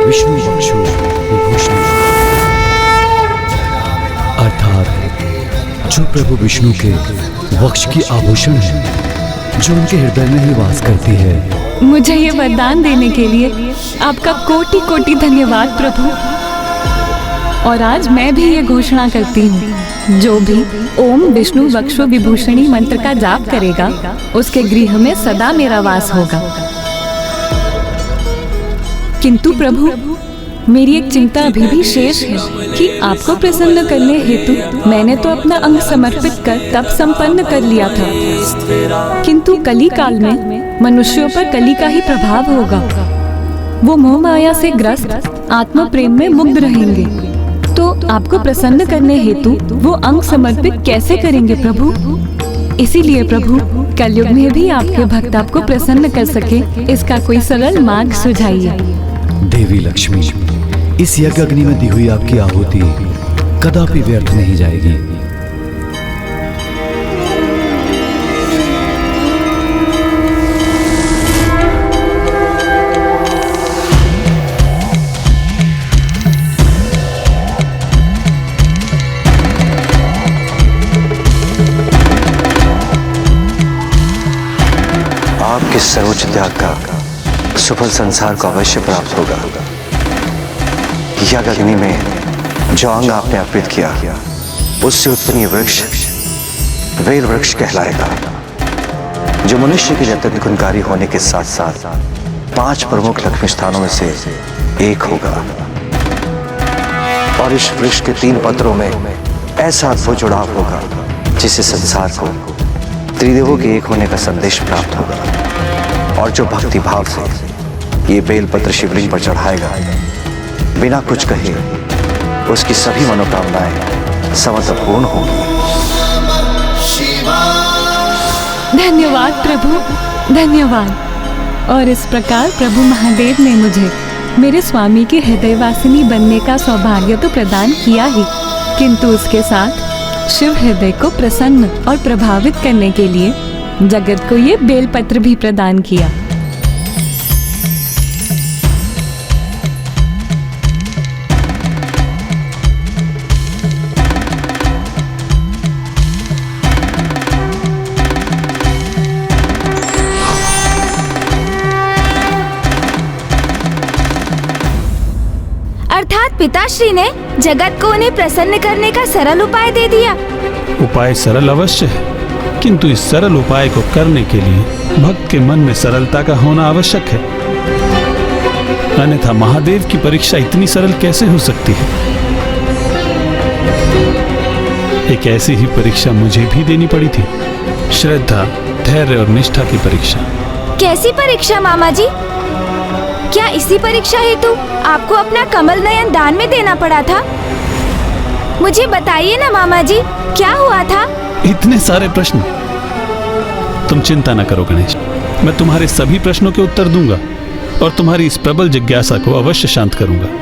विष्णु बक्षु विभूषणी अर्थात जो प्रभु विष्णु के वक्ष की आभूषण है, जो उनके हृदय में ही वास करती है। मुझे ये वरदान देने के लिए आपका कोटि कोटि धन्यवाद प्रभु। और आज मैं भी ये घोषणा करती हूँ, जो भी ओम विष्णु वक्षु विभूषणी मंत्र का जाप करेगा उसके गृह में सदा मेरा वास होगा। किंतु प्रभु, मेरी एक चिंता अभी भी शेष है कि आपको प्रसन्न करने हेतु मैंने तो अपना अंग समर्पित कर तप संपन्न कर लिया था, किंतु कली काल में मनुष्यों पर कली का ही प्रभाव होगा। वो मोह माया से ग्रस्त आत्म प्रेम में मुग्ध रहेंगे, तो आपको प्रसन्न करने हेतु वो अंग समर्पित कैसे करेंगे प्रभु? इसीलिए प्रभु, कलयुग में भी आपके भक्त आपको प्रसन्न कर सके, इसका कोई सरल मार्ग सुझाइए। देवी लक्ष्मी, इस यज्ञ अग्नि में दी हुई आपकी आहुति कदापि व्यर्थ नहीं जाएगी। आपके सर्वोच्च त्याग का सुफल संसार को अवश्य प्राप्त होगा। यज्ञ अग्नि में जो अंग आपने अर्पित किया, उससे उत्पन्न वृक्ष वेल वृक्ष कहलाएगा, जो मनुष्य के लिए अत्यंत गुणकारी होने के साथ साथ 5 प्रमुख लक्ष्मी स्थानों में से एक होगा। और इस वृक्ष के 3 पत्रों में ऐसा अद्भुत जुड़ाव होगा जिससे संसार को त्रिदेवों के एक होने का संदेश प्राप्त होगा। और जो भक्ति भाव से ये बेलपत्र शिवलिंग पर चढ़ाएगा, बिना कुछ कहे उसकी सभी मनोकामनाएं समस्त पूर्ण होंगी। धन्यवाद प्रभु, धन्यवाद। और इस प्रकार प्रभु महादेव ने मुझे मेरे स्वामी के हृदयवासिनी बनने का सौभाग्य तो प्रदान किया ही, किंतु उसके साथ शिव हृदय को प्रसन्न और प्रभावित करने के लिए जगत को ये बेलपत्र भी प्रदान किया। अर्थात पिताश्री ने जगत को उन्हें प्रसन्न करने का सरल उपाय दे दिया। उपाय सरल अवश्य है, किंतु इस सरल उपाय को करने के लिए भक्त के मन में सरलता का होना आवश्यक है, अन्यथा महादेव की परीक्षा इतनी सरल कैसे हो सकती है? एक ऐसी ही परीक्षा मुझे भी देनी पड़ी थी, श्रद्धा, धैर्य और निष्ठा की परीक्षा। कैसी परीक्षा मामा जी? क्या इसी परीक्षा हेतु आपको अपना कमल नयन दान में देना पड़ा था? मुझे बताइए ना मामा जी, क्या हुआ था? इतने सारे प्रश्न। तुम चिंता न करो गणेश, मैं तुम्हारे सभी प्रश्नों के उत्तर दूंगा और तुम्हारी इस प्रबल जिज्ञासा को अवश्य शांत करूंगा।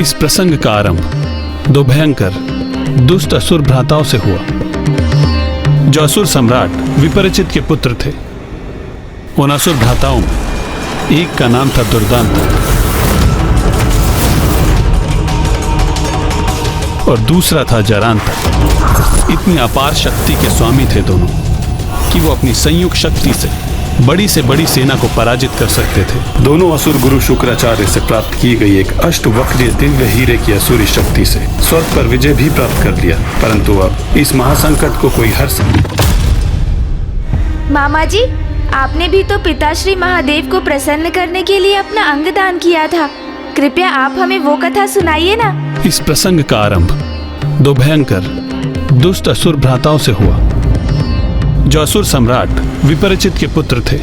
इस प्रसंग का आरंभ दो भयंकर दुष्ट असुर भ्राताओं से हुआ, जो असुर सम्राट विपरिचित के पुत्र थे। उन असुर भ्राताओं में एक का नाम था दुर्दांत और दूसरा था जरांतक। इतनी अपार शक्ति के स्वामी थे दोनों कि वो अपनी संयुक्त शक्ति से बड़ी सेना को पराजित कर सकते थे। दोनों असुर गुरु शुक्राचार्य से प्राप्त की गई एक अष्टवक्रीय दिव्य हीरे की असुरी शक्ति से स्वर्ग पर विजय भी प्राप्त कर लिया, परंतु अब इस महासंकट को कोई हर मामा जी, आपने भी तो पिताश्री महादेव को प्रसन्न करने के लिए अपना अंग दान किया था। कृपया आप हमें वो कथा सुनाइए ना। इस प्रसंग का आरंभ दो भयंकर दुष्ट असुर भ्राताओं से हुआ, जो असुर सम्राट विपरिचित के पुत्र थे।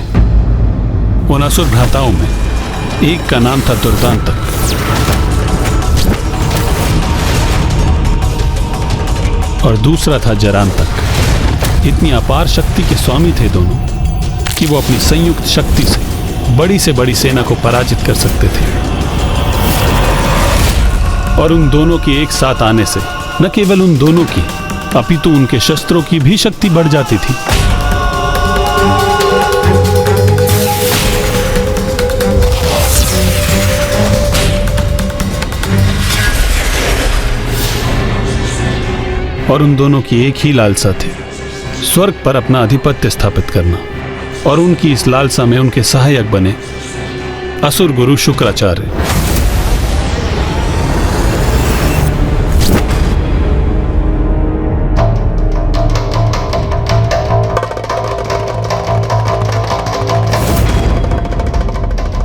उन असुर भ्राताओं में एक का नाम था दुर्दांतक और दूसरा था जरांतक। इतनी अपार शक्ति के स्वामी थे दोनों कि वो अपनी संयुक्त शक्ति से बड़ी सेना को पराजित कर सकते थे। और उन दोनों के एक साथ आने से न केवल उन दोनों की अपितु उनके शस्त्रों की भी शक्ति बढ़ जाती थी। और उन दोनों की एक ही लालसा थी, स्वर्ग पर अपना आधिपत्य स्थापित करना। और उनकी इस लालसा में उनके सहायक बने असुर गुरु शुक्राचार्य।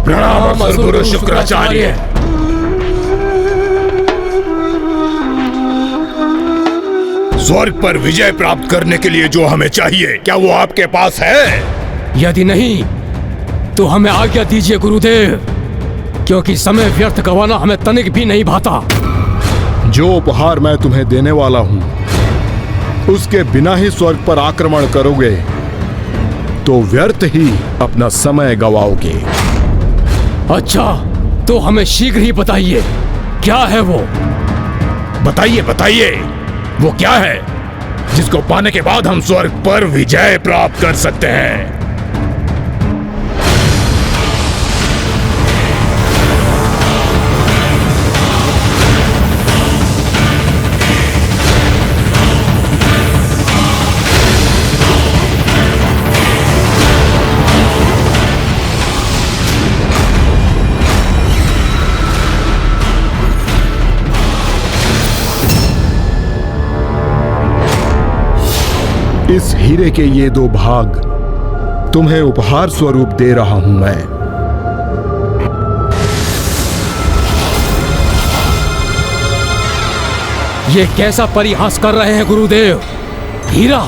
प्रणाम असुर गुरु शुक्राचार्य। स्वर्ग पर विजय प्राप्त करने के लिए जो हमें चाहिए, क्या वो आपके पास है? यदि नहीं तो हमें आज्ञा दीजिए गुरुदेव, क्योंकि समय व्यर्थ गंवाना हमें तनिक भी नहीं भाता। जो उपहार मैं तुम्हें देने वाला हूं, उसके बिना ही स्वर्ग पर आक्रमण करोगे तो व्यर्थ ही अपना समय गवाओगे। अच्छा, तो हमें शीघ्र ही बताइए, क्या है वो? बताइए बताइए, वो क्या है जिसको पाने के बाद हम स्वर्ग पर विजय प्राप्त कर सकते हैं? इस हीरे के ये दो भाग तुम्हें उपहार स्वरूप दे रहा हूं मैं। ये कैसा परिहास कर रहे हैं गुरुदेव? हीरा,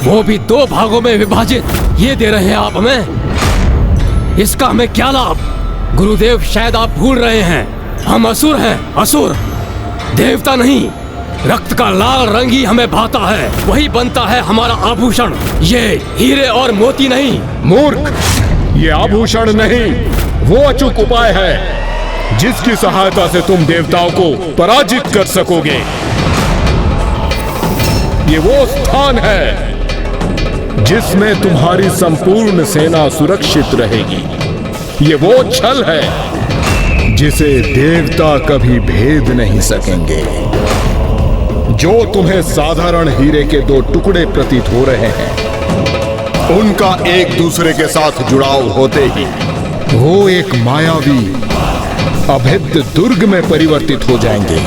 वो भी दो भागों में विभाजित, ये दे रहे हैं आप हमें? इसका हमें क्या लाभ? गुरुदेव, शायद आप भूल रहे हैं, हम असुर हैं, असुर, देवता नहीं। रक्त का लाल रंग ही हमें भाता है, वही बनता है हमारा आभूषण। ये हीरे और मोती नहीं। मूर्ख, ये आभूषण नहीं, वो अचूक उपाय है जिसकी सहायता से तुम देवताओं को पराजित कर सकोगे। ये वो स्थान है जिसमें तुम्हारी संपूर्ण सेना सुरक्षित रहेगी। ये वो छल है जिसे देवता कभी भेद नहीं सकेंगे। जो तुम्हें साधारण हीरे के दो टुकड़े प्रतीत हो रहे हैं, उनका एक दूसरे के साथ जुड़ाव होते ही वो एक मायावी अभेद्य दुर्ग में परिवर्तित हो जाएंगे।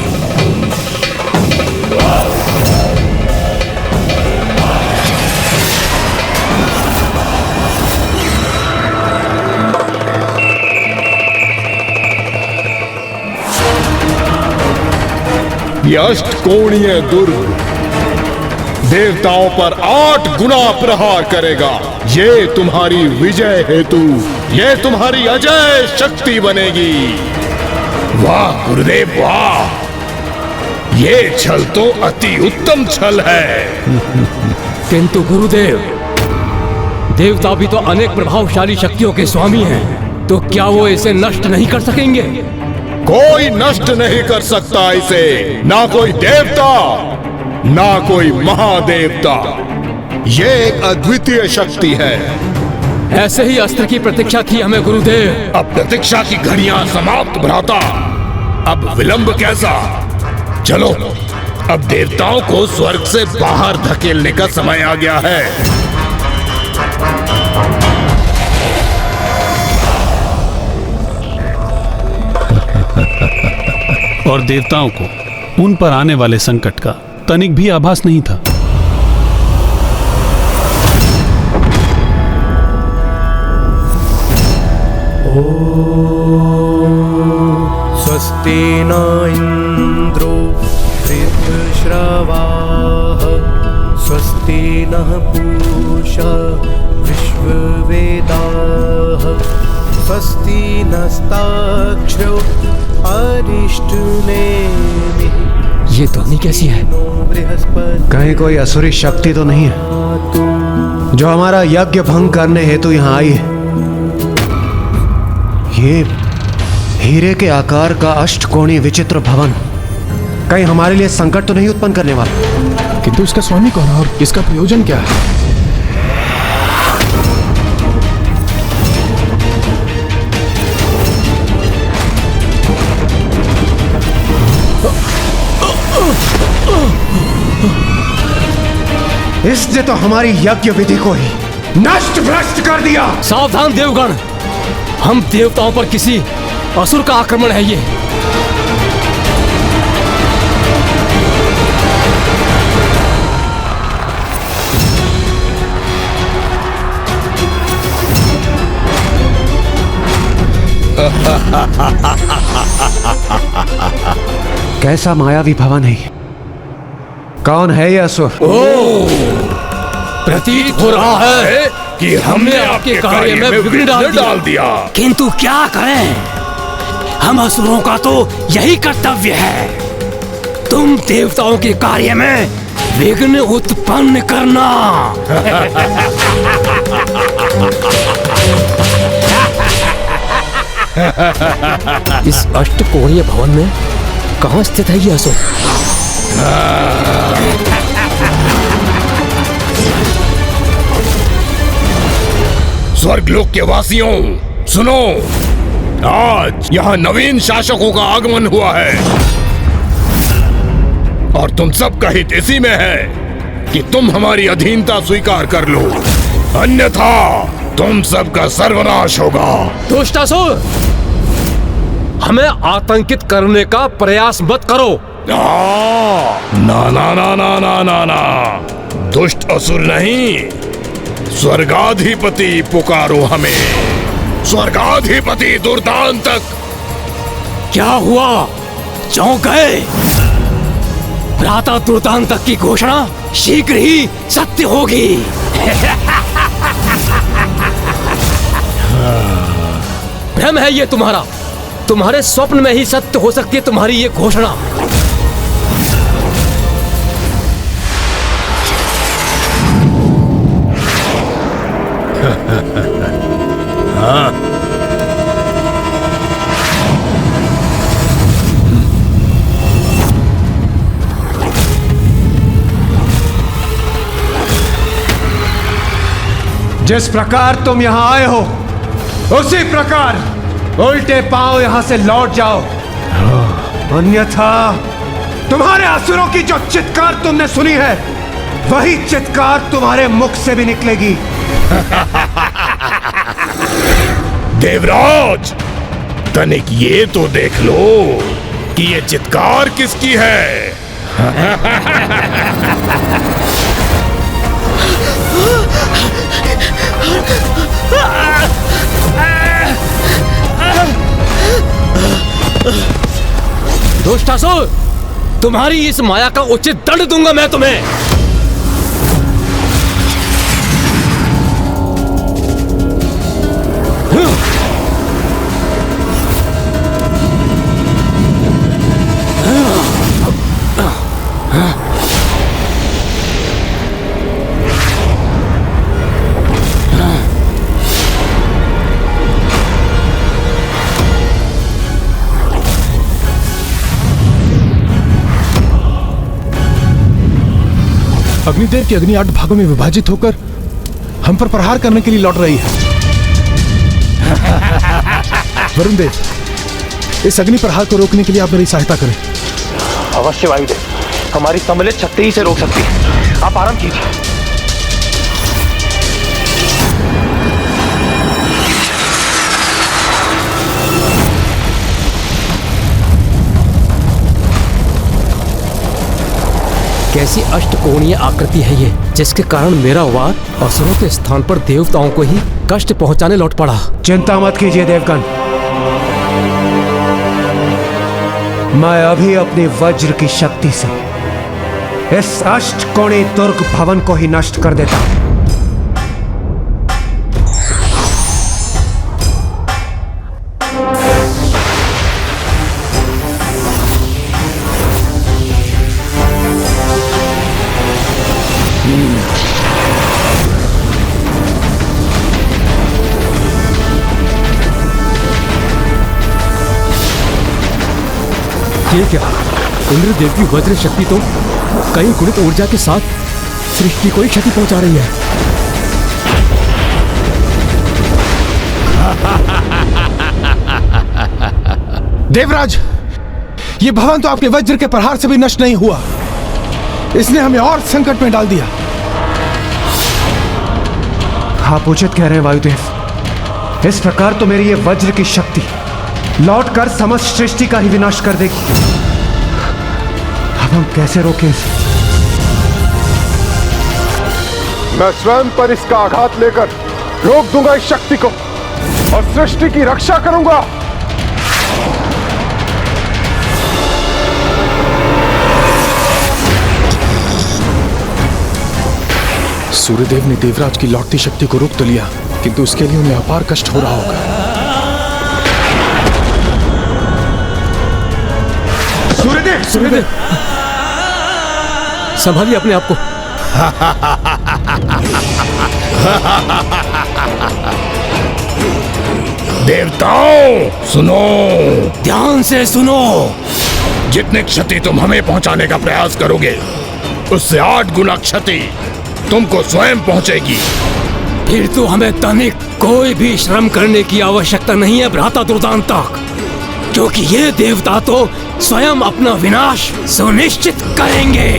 ये अष्टकोणीय दुर्ग देवताओं पर 8 गुना प्रहार करेगा। ये तुम्हारी विजय हेतु, ये तुम्हारी अजय शक्ति बनेगी। वाह गुरुदेव वाह, ये छल तो अति उत्तम छल है। किंतु गुरुदेव, देवता भी तो अनेक प्रभावशाली शक्तियों के स्वामी हैं, तो क्या वो इसे नष्ट नहीं कर सकेंगे? कोई नष्ट नहीं कर सकता इसे, ना कोई देवता ना कोई महादेवता। ये एक अद्वितीय शक्ति है। ऐसे ही अस्त्र की प्रतीक्षा थी हमें गुरुदेव। अब प्रतीक्षा की घड़ियां समाप्त भ्राता, अब विलंब कैसा? चलो अब देवताओं को स्वर्ग से बाहर धकेलने का समय आ गया है। और देवताओं को उन पर आने वाले संकट का तनिक भी आभास नहीं था। स्वस्ति न इंद्रो वृद्धश्रवाः स्वस्ति नः पूषा विश्ववेदाः स्वस्ति नस्ताक्षरो अरिष्टनेमिः। ये ध्वनि कैसी है? कहीं कोई असुरी शक्ति तो नहीं है जो हमारा यज्ञ भंग करने हेतु यहाँ आई है? ये हीरे के आकार का अष्टकोणीय विचित्र भवन कहीं हमारे लिए संकट तो नहीं उत्पन्न करने वाला? किंतु इसका स्वामी कौन है और इसका प्रयोजन क्या है? इसने तो हमारी यज्ञ विधि को ही नष्ट भ्रष्ट कर दिया। सावधान देवगण, हम देवताओं पर किसी असुर का आक्रमण है ये। कैसा मायावी भवन है? कौन है यह असुर? प्रतीत हो रहा है कि हमने आपके कार्य में विघ्न डाल दिया। किंतु क्या करें, हम असुरों का तो यही कर्तव्य है, तुम देवताओं के कार्य में विघ्न उत्पन्न करना। इस अष्टकोणीय भवन में कहाँ स्थित है ये असुर? स्वर्गलोक के वासियों सुनो, आज यहाँ नवीन शासकों का आगमन हुआ है और तुम सबका हित इसी में है कि तुम हमारी अधीनता स्वीकार कर लो, अन्यथा तुम सबका सर्वनाश होगा। दुष्टासुर, हमें आतंकित करने का प्रयास मत करो। ना ना ना ना ना ना ना, दुष्ट असुर नहीं, स्वर्गाधिपति पुकारो हमें, स्वर्गाधिपति दुर्दांतक। क्या हुआ, चौंक गए? भ्राता दुर्दांतक की घोषणा शीघ्र ही सत्य होगी। भ्रम है ये तुम्हारा, तुम्हारे स्वप्न में ही सत्य हो सकती है तुम्हारी ये घोषणा। हाँ। जिस प्रकार तुम यहाँ आए हो उसी प्रकार उल्टे पांव यहाँ से लौट जाओ, अन्यथा तुम्हारे असुरों की जो चित्कार तुमने सुनी है वही चित्कार तुम्हारे मुख से भी निकलेगी। देवराज, तनिक ये तो देख लो कि ये चित्कार किसकी है। दुष्टासुर, तुम्हारी इस माया का उचित दंड दूंगा मैं तुम्हें। अग्निदेव की अग्नि 8 भागों में विभाजित होकर हम पर प्रहार करने के लिए लौट रही है। वरुण देव, इस अग्नि प्रहार को रोकने के लिए आप मेरी सहायता करें। अवश्य वायुदेव, हमारी सम्मिलित शक्ति ही से रोक सकती है। आप आराम कीजिए। कैसी अष्टकोणीय आकृति है ये, जिसके कारण मेरा वार असुरों के स्थान पर देवताओं को ही कष्ट पहुंचाने लौट पड़ा। चिंता मत कीजिए देवगण, मैं अभी अपनी वज्र की शक्ति से इस अष्टकोणीय दुर्ग भवन को ही नष्ट कर देता हूं। ये क्या, इंद्रदेव की वज्र शक्ति तो कई गुणित ऊर्जा के साथ सृष्टि को ही क्षति पहुंचा रही है। देवराज, ये भवन तो आपके वज्र के प्रहार से भी नष्ट नहीं हुआ, इसने हमें और संकट में डाल दिया। आप उचित कह रहे हैं वायुदेव, इस प्रकार तो मेरी ये वज्र की शक्ति लौटकर समस्त सृष्टि का ही विनाश कर देगी। अब हम कैसे रोकें इसे? मैं स्वयं पर इसका आघात लेकर रोक दूंगा इस शक्ति को और सृष्टि की रक्षा करूंगा। सूर्यदेव ने देवराज की लौटती शक्ति को रोक तो लिया, किंतु उसके लिए उन्हें अपार कष्ट हो रहा होगा। सूर्यदेव, सूर्यदेव, संभालिए अपने आप को। देवताओं सुनो, ध्यान से सुनो। जितनी क्षति तुम हमें पहुंचाने का प्रयास करोगे, उससे 8 गुना क्षति तुमको स्वयं पहुंचेगी। फिर तो हमें तनिक कोई भी श्रम करने की आवश्यकता नहीं है भ्राता दुर्दांतक, क्योंकि ये देवता तो स्वयं अपना विनाश सुनिश्चित करेंगे।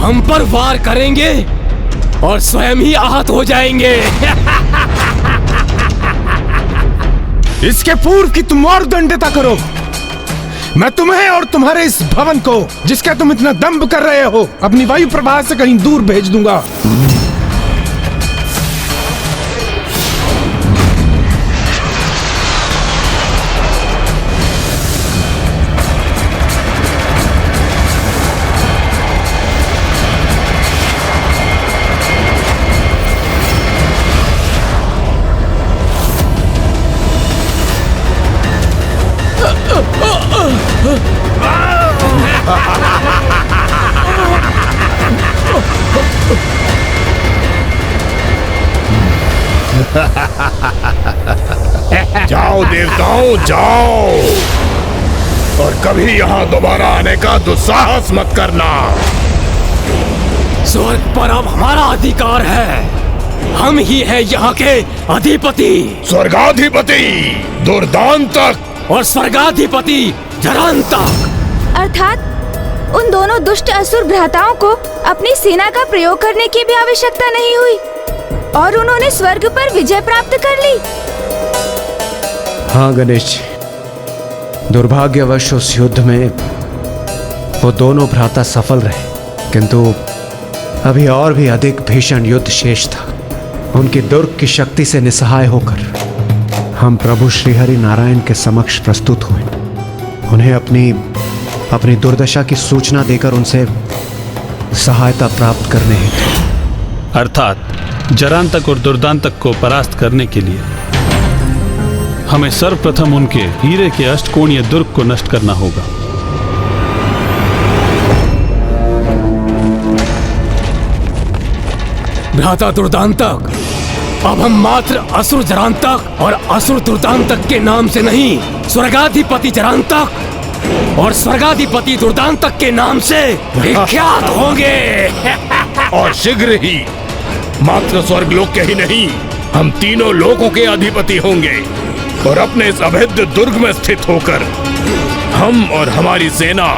हम पर वार करेंगे और स्वयं ही आहत हो जाएंगे। इसके पूर्व की तुम और दंडता करो। मैं तुम्हें और तुम्हारे इस भवन को, जिसका तुम इतना दंभ कर रहे हो, अपनी वायु प्रवाह से कहीं दूर भेज दूंगा। जाओ देवताओं, जाओ, और कभी यहाँ दोबारा आने का दुस्साहस मत करना। स्वर्ग पर अब हमारा अधिकार है। हम ही हैं यहाँ के अधिपति। स्वर्गाधिपति दुर्दांतक और स्वर्गाधिपति जरांतक। अर्थात उन दोनों दुष्ट असुर भ्राताओं को अपनी सेना का प्रयोग करने की भी आवश्यकता नहीं हुई और उन्होंने स्वर्ग पर विजय प्राप्त कर ली। हाँ गणेश जी, दुर्भाग्यवश उस युद्ध में वो दोनों भ्राता सफल रहे, किंतु अभी और भी अधिक भीषण युद्ध शेष था। उनकी दुर्ग की शक्ति से निसहाय होकर हम प्रभु श्रीहरि नारायण के समक्ष प्रस्तुत हुए। उन्हें अपनी अपनी दुर्दशा की सूचना देकर उनसे सहायता प्राप्त करने हेतु। अर्थात जरांतक और दुर्दांतक को परास्त करने के लिए हमें सर्वप्रथम उनके हीरे के अष्टकोणीय दुर्ग को नष्ट करना होगा। भ्राता दुर्दांतक, अब हम मात्र असुर जरांतक और असुर दुर्दांतक के नाम से नहीं, स्वर्गाधिपति जरांतक और स्वर्गाधिपति दुर्दांतक के नाम से विख्यात होंगे। और शीघ्र ही मात्र स्वर्गलोक के ही नहीं, हम तीनों लोकों के अधिपति होंगे और अपने इस अभेद्य दुर्ग में स्थित होकर हम और हमारी सेना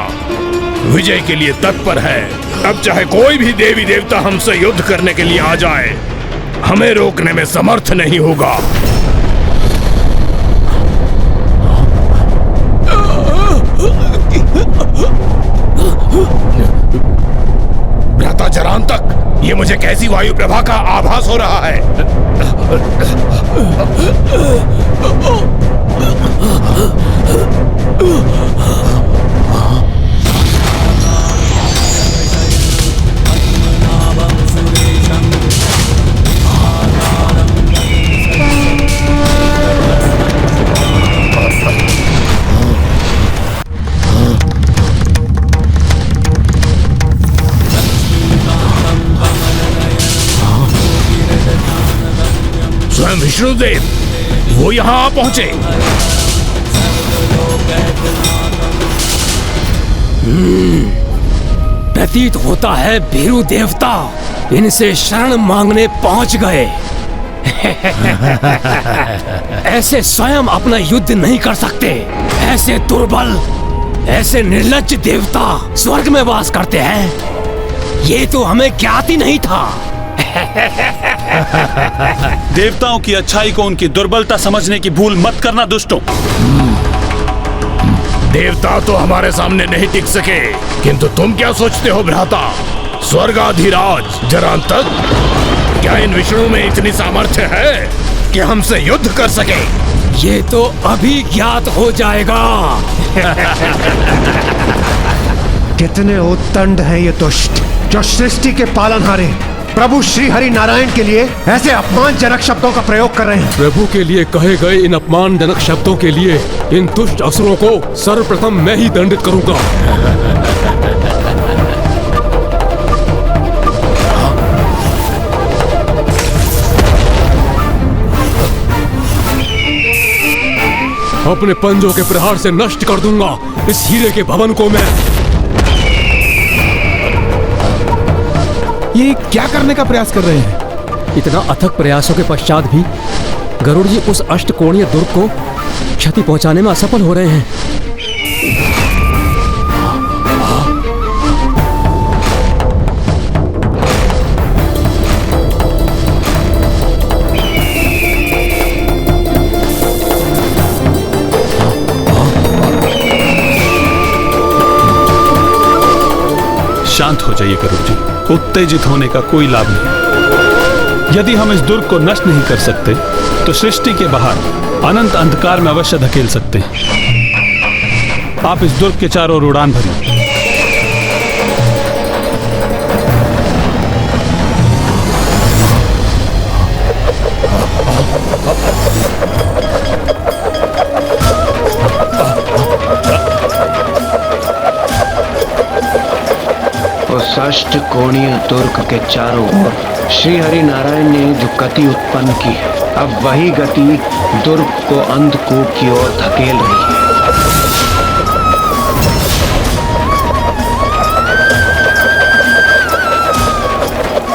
विजय के लिए तत्पर है। अब चाहे कोई भी देवी देवता हमसे युद्ध करने के लिए आ जाए, हमें रोकने में समर्थ नहीं होगा। भ्राता जरांतक, ये मुझे कैसी वायु प्रभा का आभास हो रहा है? स्वयं विष्णुदेव वो यहां आ पहुंचे। प्रतीत होता है भीरू देवता इनसे शरण मांगने पहुंच गए। ऐसे स्वयं अपना युद्ध नहीं कर सकते। ऐसे दुर्बल, ऐसे निर्लज्ज देवता स्वर्ग में वास करते हैं, ये तो हमें ज्ञात ही नहीं था। देवताओं की अच्छाई को उनकी दुर्बलता समझने की भूल मत करना दुष्टों। देवता तो हमारे सामने नहीं टिक सके, किंतु तुम क्या सोचते हो भ्राता? स्वर्गाधिराज जरांतक, क्या इन विष्णु में इतनी सामर्थ्य है कि हमसे युद्ध कर सके? ये तो अभी ज्ञात हो जाएगा। कितने उद्दंड हैं ये दुष्ट, जो सृष्टि के पालनहारे प्रभु श्री हरि नारायण के लिए ऐसे अपमानजनक शब्दों का प्रयोग कर रहे हैं। प्रभु के लिए कहे गए इन अपमानजनक शब्दों के लिए इन दुष्ट असुरों को सर्वप्रथम मैं ही दंडित करूंगा। अपने पंजों के प्रहार से नष्ट कर दूंगा इस हीरे के भवन को मैं। ये क्या करने का प्रयास कर रहे हैं? इतना अथक प्रयासों के पश्चात भी गरुड़ जी उस अष्टकोणीय दुर्ग को क्षति पहुंचाने में असफल हो रहे हैं। शांत हो जाइए गरुड़ जी, उत्तेजित होने का कोई लाभ नहीं। यदि हम इस दुर्ग को नष्ट नहीं कर सकते तो सृष्टि के बाहर अनंत अंधकार में अवश्य धकेल सकते हैं। आप इस दुर्ग के चारों ओर उड़ान भरिए। उस अष्टकोणीय दुर्ग के चारों ओर श्री हरि नारायण ने जो गति उत्पन्न की है, अब वही गति दुर्ग को अंधकूप की ओर धकेल रही है।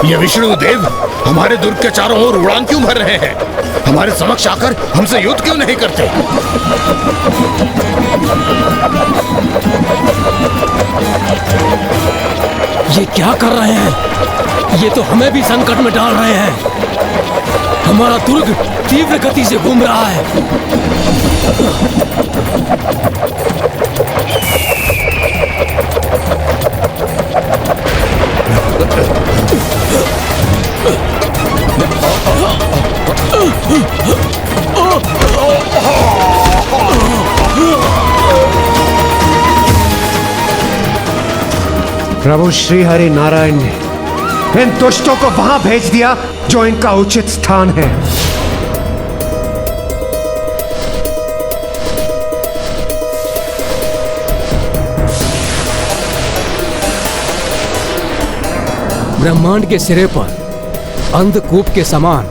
ये विष्णुदेव हमारे दुर्ग के चारों ओर उड़ान क्यों भर रहे हैं? हमारे समक्ष आकर हमसे युद्ध क्यों नहीं करते? ये क्या कर रहे हैं? ये तो हमें भी संकट में डाल रहे हैं। हमारा दुर्ग तीव्र गति से घूम रहा है। प्रभु श्री हरि नारायण ने इन दुष्टों को वहां भेज दिया जो इनका उचित स्थान है। ब्रह्मांड के सिरे पर अंधकूप के समान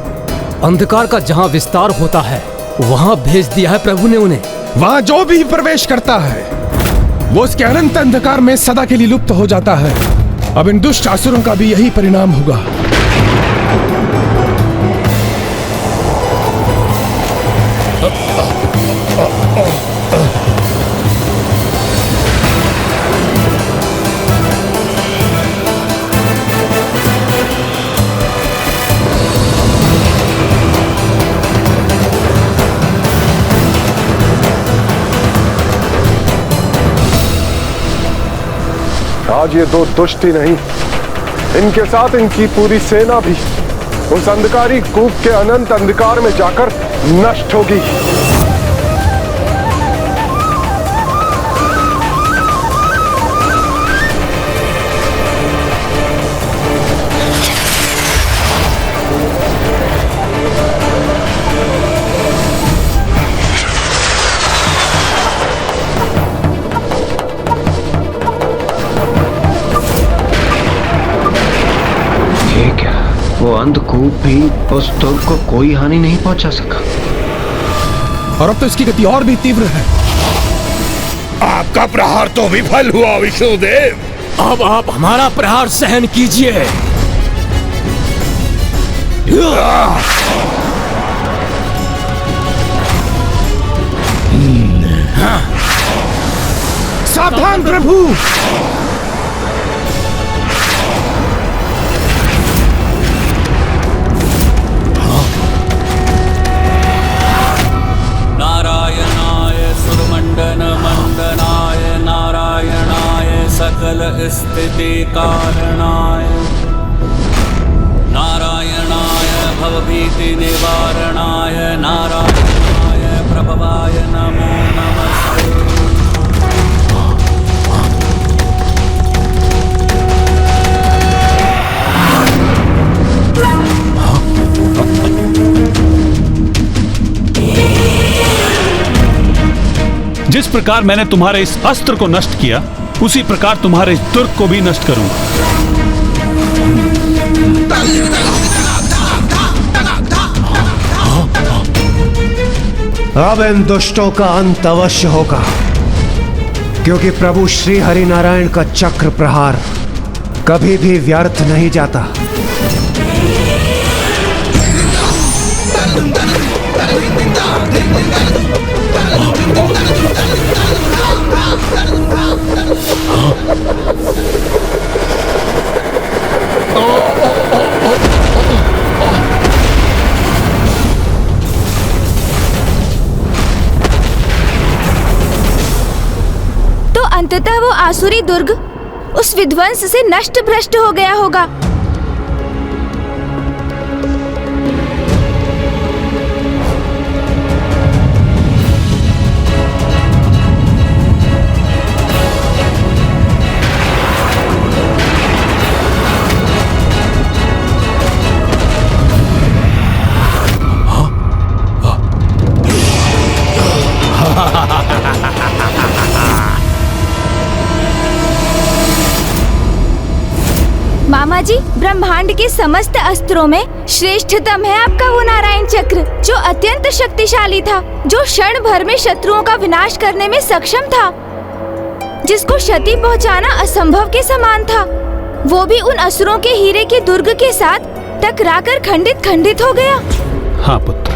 अंधकार का जहां विस्तार होता है वहां भेज दिया है प्रभु ने उन्हें। वहां जो भी प्रवेश करता है वो उसके अनंत अंधकार में सदा के लिए लुप्त हो जाता है। अब इन दुष्ट असुरों का भी यही परिणाम होगा। आज ये दो दुष्ट ही नहीं, इनके साथ इनकी पूरी सेना भी उस अंधकारी कूप के अनंत अंधकार में जाकर नष्ट होगी। वो अंधकूप भी उस दुर्ग को कोई हानि नहीं पहुंचा सका। और अब तो इसकी गति और भी तीव्र है। आपका प्रहार तो विफल हुआ विष्णुदेव। अब आप हमारा प्रहार सहन कीजिए। सावधान प्रभु। मंडनाय नारायणाय सकल स्थिति कारणाय नारायणाय भवभीति निवारणाय नारायणाय प्रभवाय नमो नमस्ते। जिस प्रकार मैंने तुम्हारे इस अस्त्र को नष्ट किया उसी प्रकार तुम्हारे इस दुर्ग को भी नष्ट करूंगा। अब इन दुष्टों का अंत अवश्य होगा, क्योंकि प्रभु श्री हरि नारायण का चक्र प्रहार कभी भी व्यर्थ नहीं जाता। तो अंततः वो आसुरी दुर्ग उस विध्वंस से नष्ट भ्रष्ट हो गया होगा। मामा जी, ब्रह्मांड के समस्त अस्त्रों में श्रेष्ठतम है आपका वो नारायण चक्र, जो अत्यंत शक्तिशाली था, जो क्षण भर में शत्रुओं का विनाश करने में सक्षम था, जिसको क्षति पहुंचाना असंभव के समान था। वो भी उन असुरों के हीरे के दुर्ग के साथ टकराकर खंडित खंडित हो गया। हाँ पुत्र,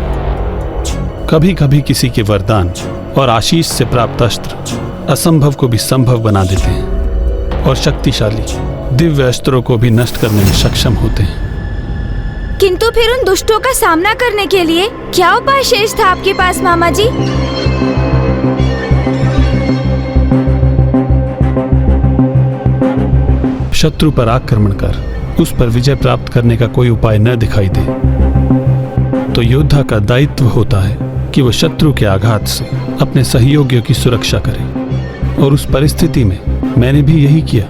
कभी कभी किसी के वरदान और आशीष से प्राप्त अस्त्र असंभव को भी संभव बना देते हैं और शक्तिशाली दिव्य अस्त्रों को भी नष्ट करने में सक्षम होते हैं। किंतु फिर उन दुष्टों का सामना करने के लिए क्या उपाय शेष था आपके पास मामा जी? शत्रु पर आक्रमण कर उस पर विजय प्राप्त करने का कोई उपाय न दिखाई दे तो योद्धा का दायित्व होता है कि वह शत्रु के आघात से अपने सहयोगियों की सुरक्षा करे, और उस परिस्थिति में मैंने भी यही किया।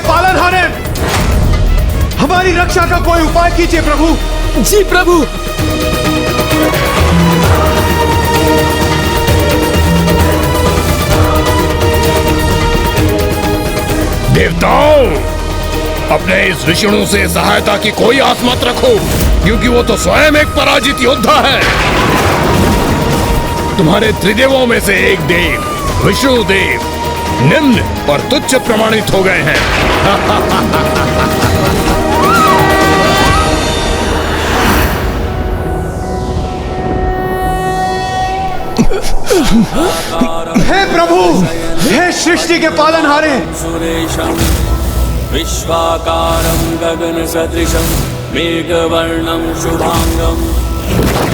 पालनहारे, हमारी रक्षा का कोई उपाय कीजिए प्रभु। जी प्रभु। देवताओं, अपने इस विष्णु से सहायता की कोई आस मत रखो, क्योंकि वो तो स्वयं एक पराजित योद्धा है। तुम्हारे त्रिदेवों में से एक देव विष्णु देव निम्न और तुच्छ प्रमाणित हो गए हैं। हे प्रभु, हे सृष्टि के पालनहारे, सुरेशं विश्वाकारं गगन सदृशं मेघवर्णं शुभांगं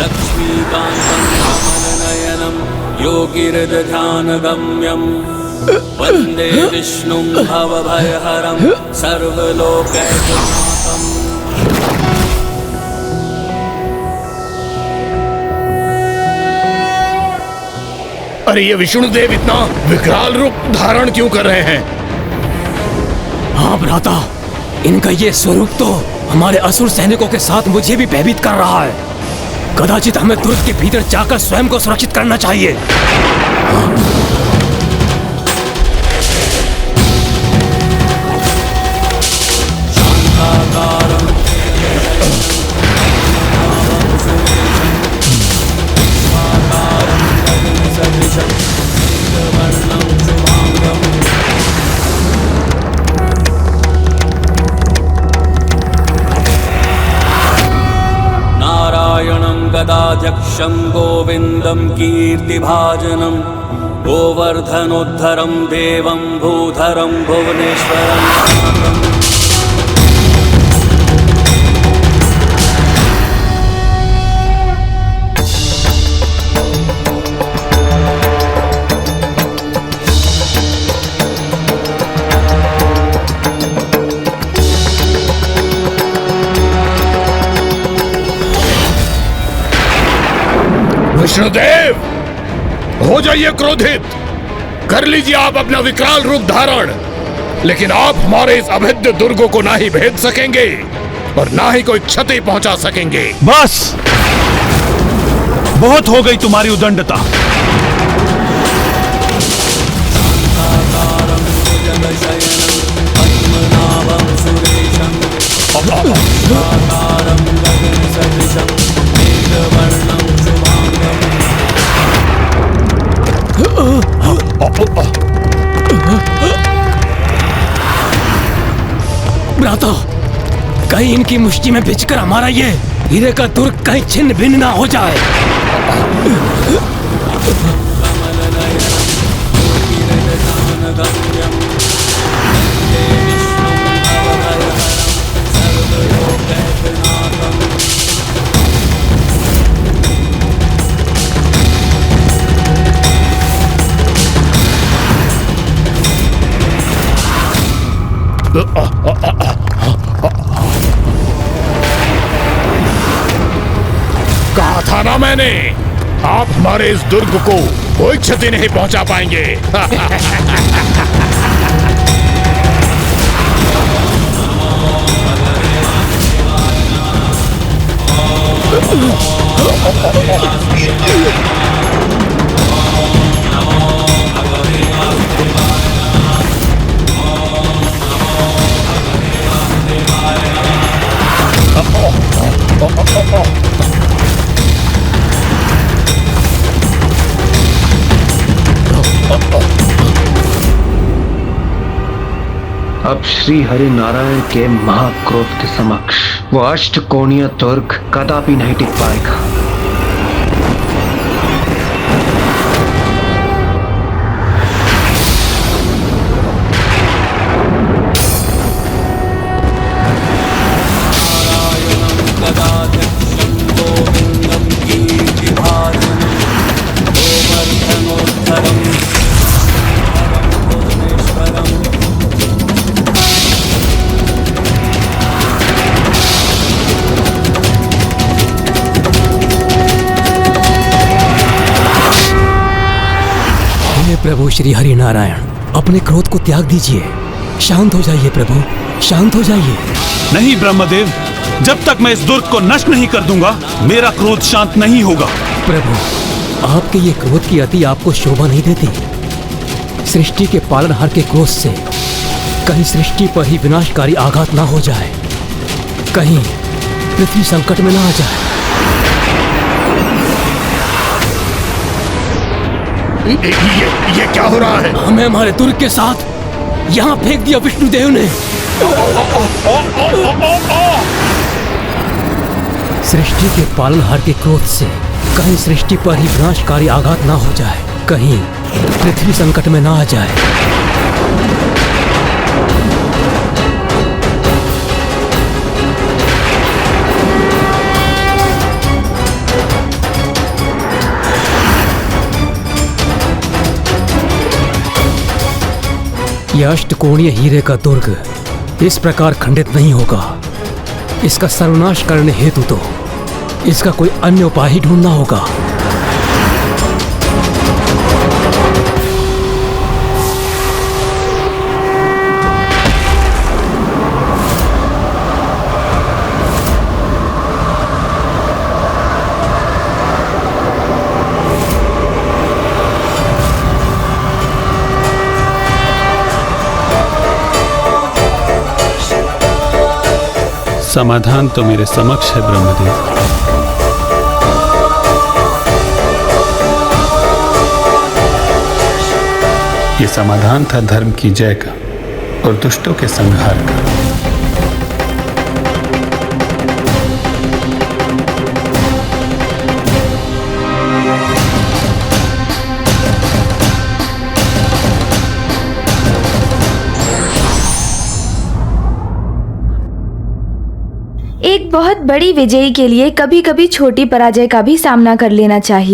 लक्ष्मीकान्तं कमलनयनं योगिहृदध्यानगम्यं वन्दे विष्णुं भवभयहरं सर्वलोकैकनाथम्। अरे ये विष्णुदेव इतना विकराल रूप धारण क्यों कर रहे हैं? हाँ भ्राता, इनका ये स्वरूप तो हमारे असुर सैनिकों के साथ मुझे भी भयभीत कर रहा है। कदाचित हमें दुर्ग के भीतर जाकर स्वयं को सुरक्षित करना चाहिए। गदाध्यक्षं गोविन्दं कीर्तिभाजनं गोवर्धनोद्धरं देवं भूधरं भुवनेश्वरं। विष्णुदेव, हो जाइए क्रोधित, कर लीजिए आप अपना विकराल रूप धारण, लेकिन आप हमारे इस अभेद्य दुर्ग को ना ही भेद सकेंगे और ना ही कोई क्षति पहुंचा सकेंगे। बस बहुत हो गई तुम्हारी उदंडता। भ्राता, कहीं इनकी मुष्टि में भिजकर हमारा ये हीरे का दुर्ग कहीं छिन्न भिन्न ना हो जाए। कहा था ना मैंने, आप हमारे इस दुर्ग को कोई क्षति नहीं पहुंचा पाएंगे। अब श्री हरि नारायण के महाक्रोध के समक्ष वो अष्टकोणीय दुर्ग कदापि नहीं टिक पाएगा। प्रभु श्री हरि नारायण, अपने क्रोध को त्याग दीजिए। शांत हो जाइए प्रभु, शांत हो जाइए। नहीं ब्रह्मदेव, जब तक मैं इस दुर्ग को नष्ट नहीं कर दूंगा मेरा क्रोध शांत नहीं होगा। प्रभु, आपके ये क्रोध की अति आपको शोभा नहीं देती। सृष्टि के पालनहार के क्रोध से कहीं सृष्टि पर ही विनाशकारी आघात ना हो जाए, कहीं पृथ्वी संकट में ना आ जाए। ये क्या हो रहा है? हमें हमारे दुर्ग के साथ यहाँ फेंक दिया विष्णुदेव ने। सृष्टि के पालनहार के क्रोध से कहीं सृष्टि पर ही विनाशकारी आघात ना हो जाए, कहीं पृथ्वी संकट में ना आ जाए। यह अष्टकोणीय हीरे का दुर्ग इस प्रकार खंडित नहीं होगा। इसका सर्वनाश करने हेतु तो इसका कोई अन्य उपाय ही ढूंढना होगा। समाधान तो मेरे समक्ष है ब्रह्मदेव। ये समाधान था धर्म की जय का और दुष्टों के संहार का। एक बहुत बड़ी विजयी के लिए कभी कभी छोटी पराजय का भी सामना कर लेना चाहिए।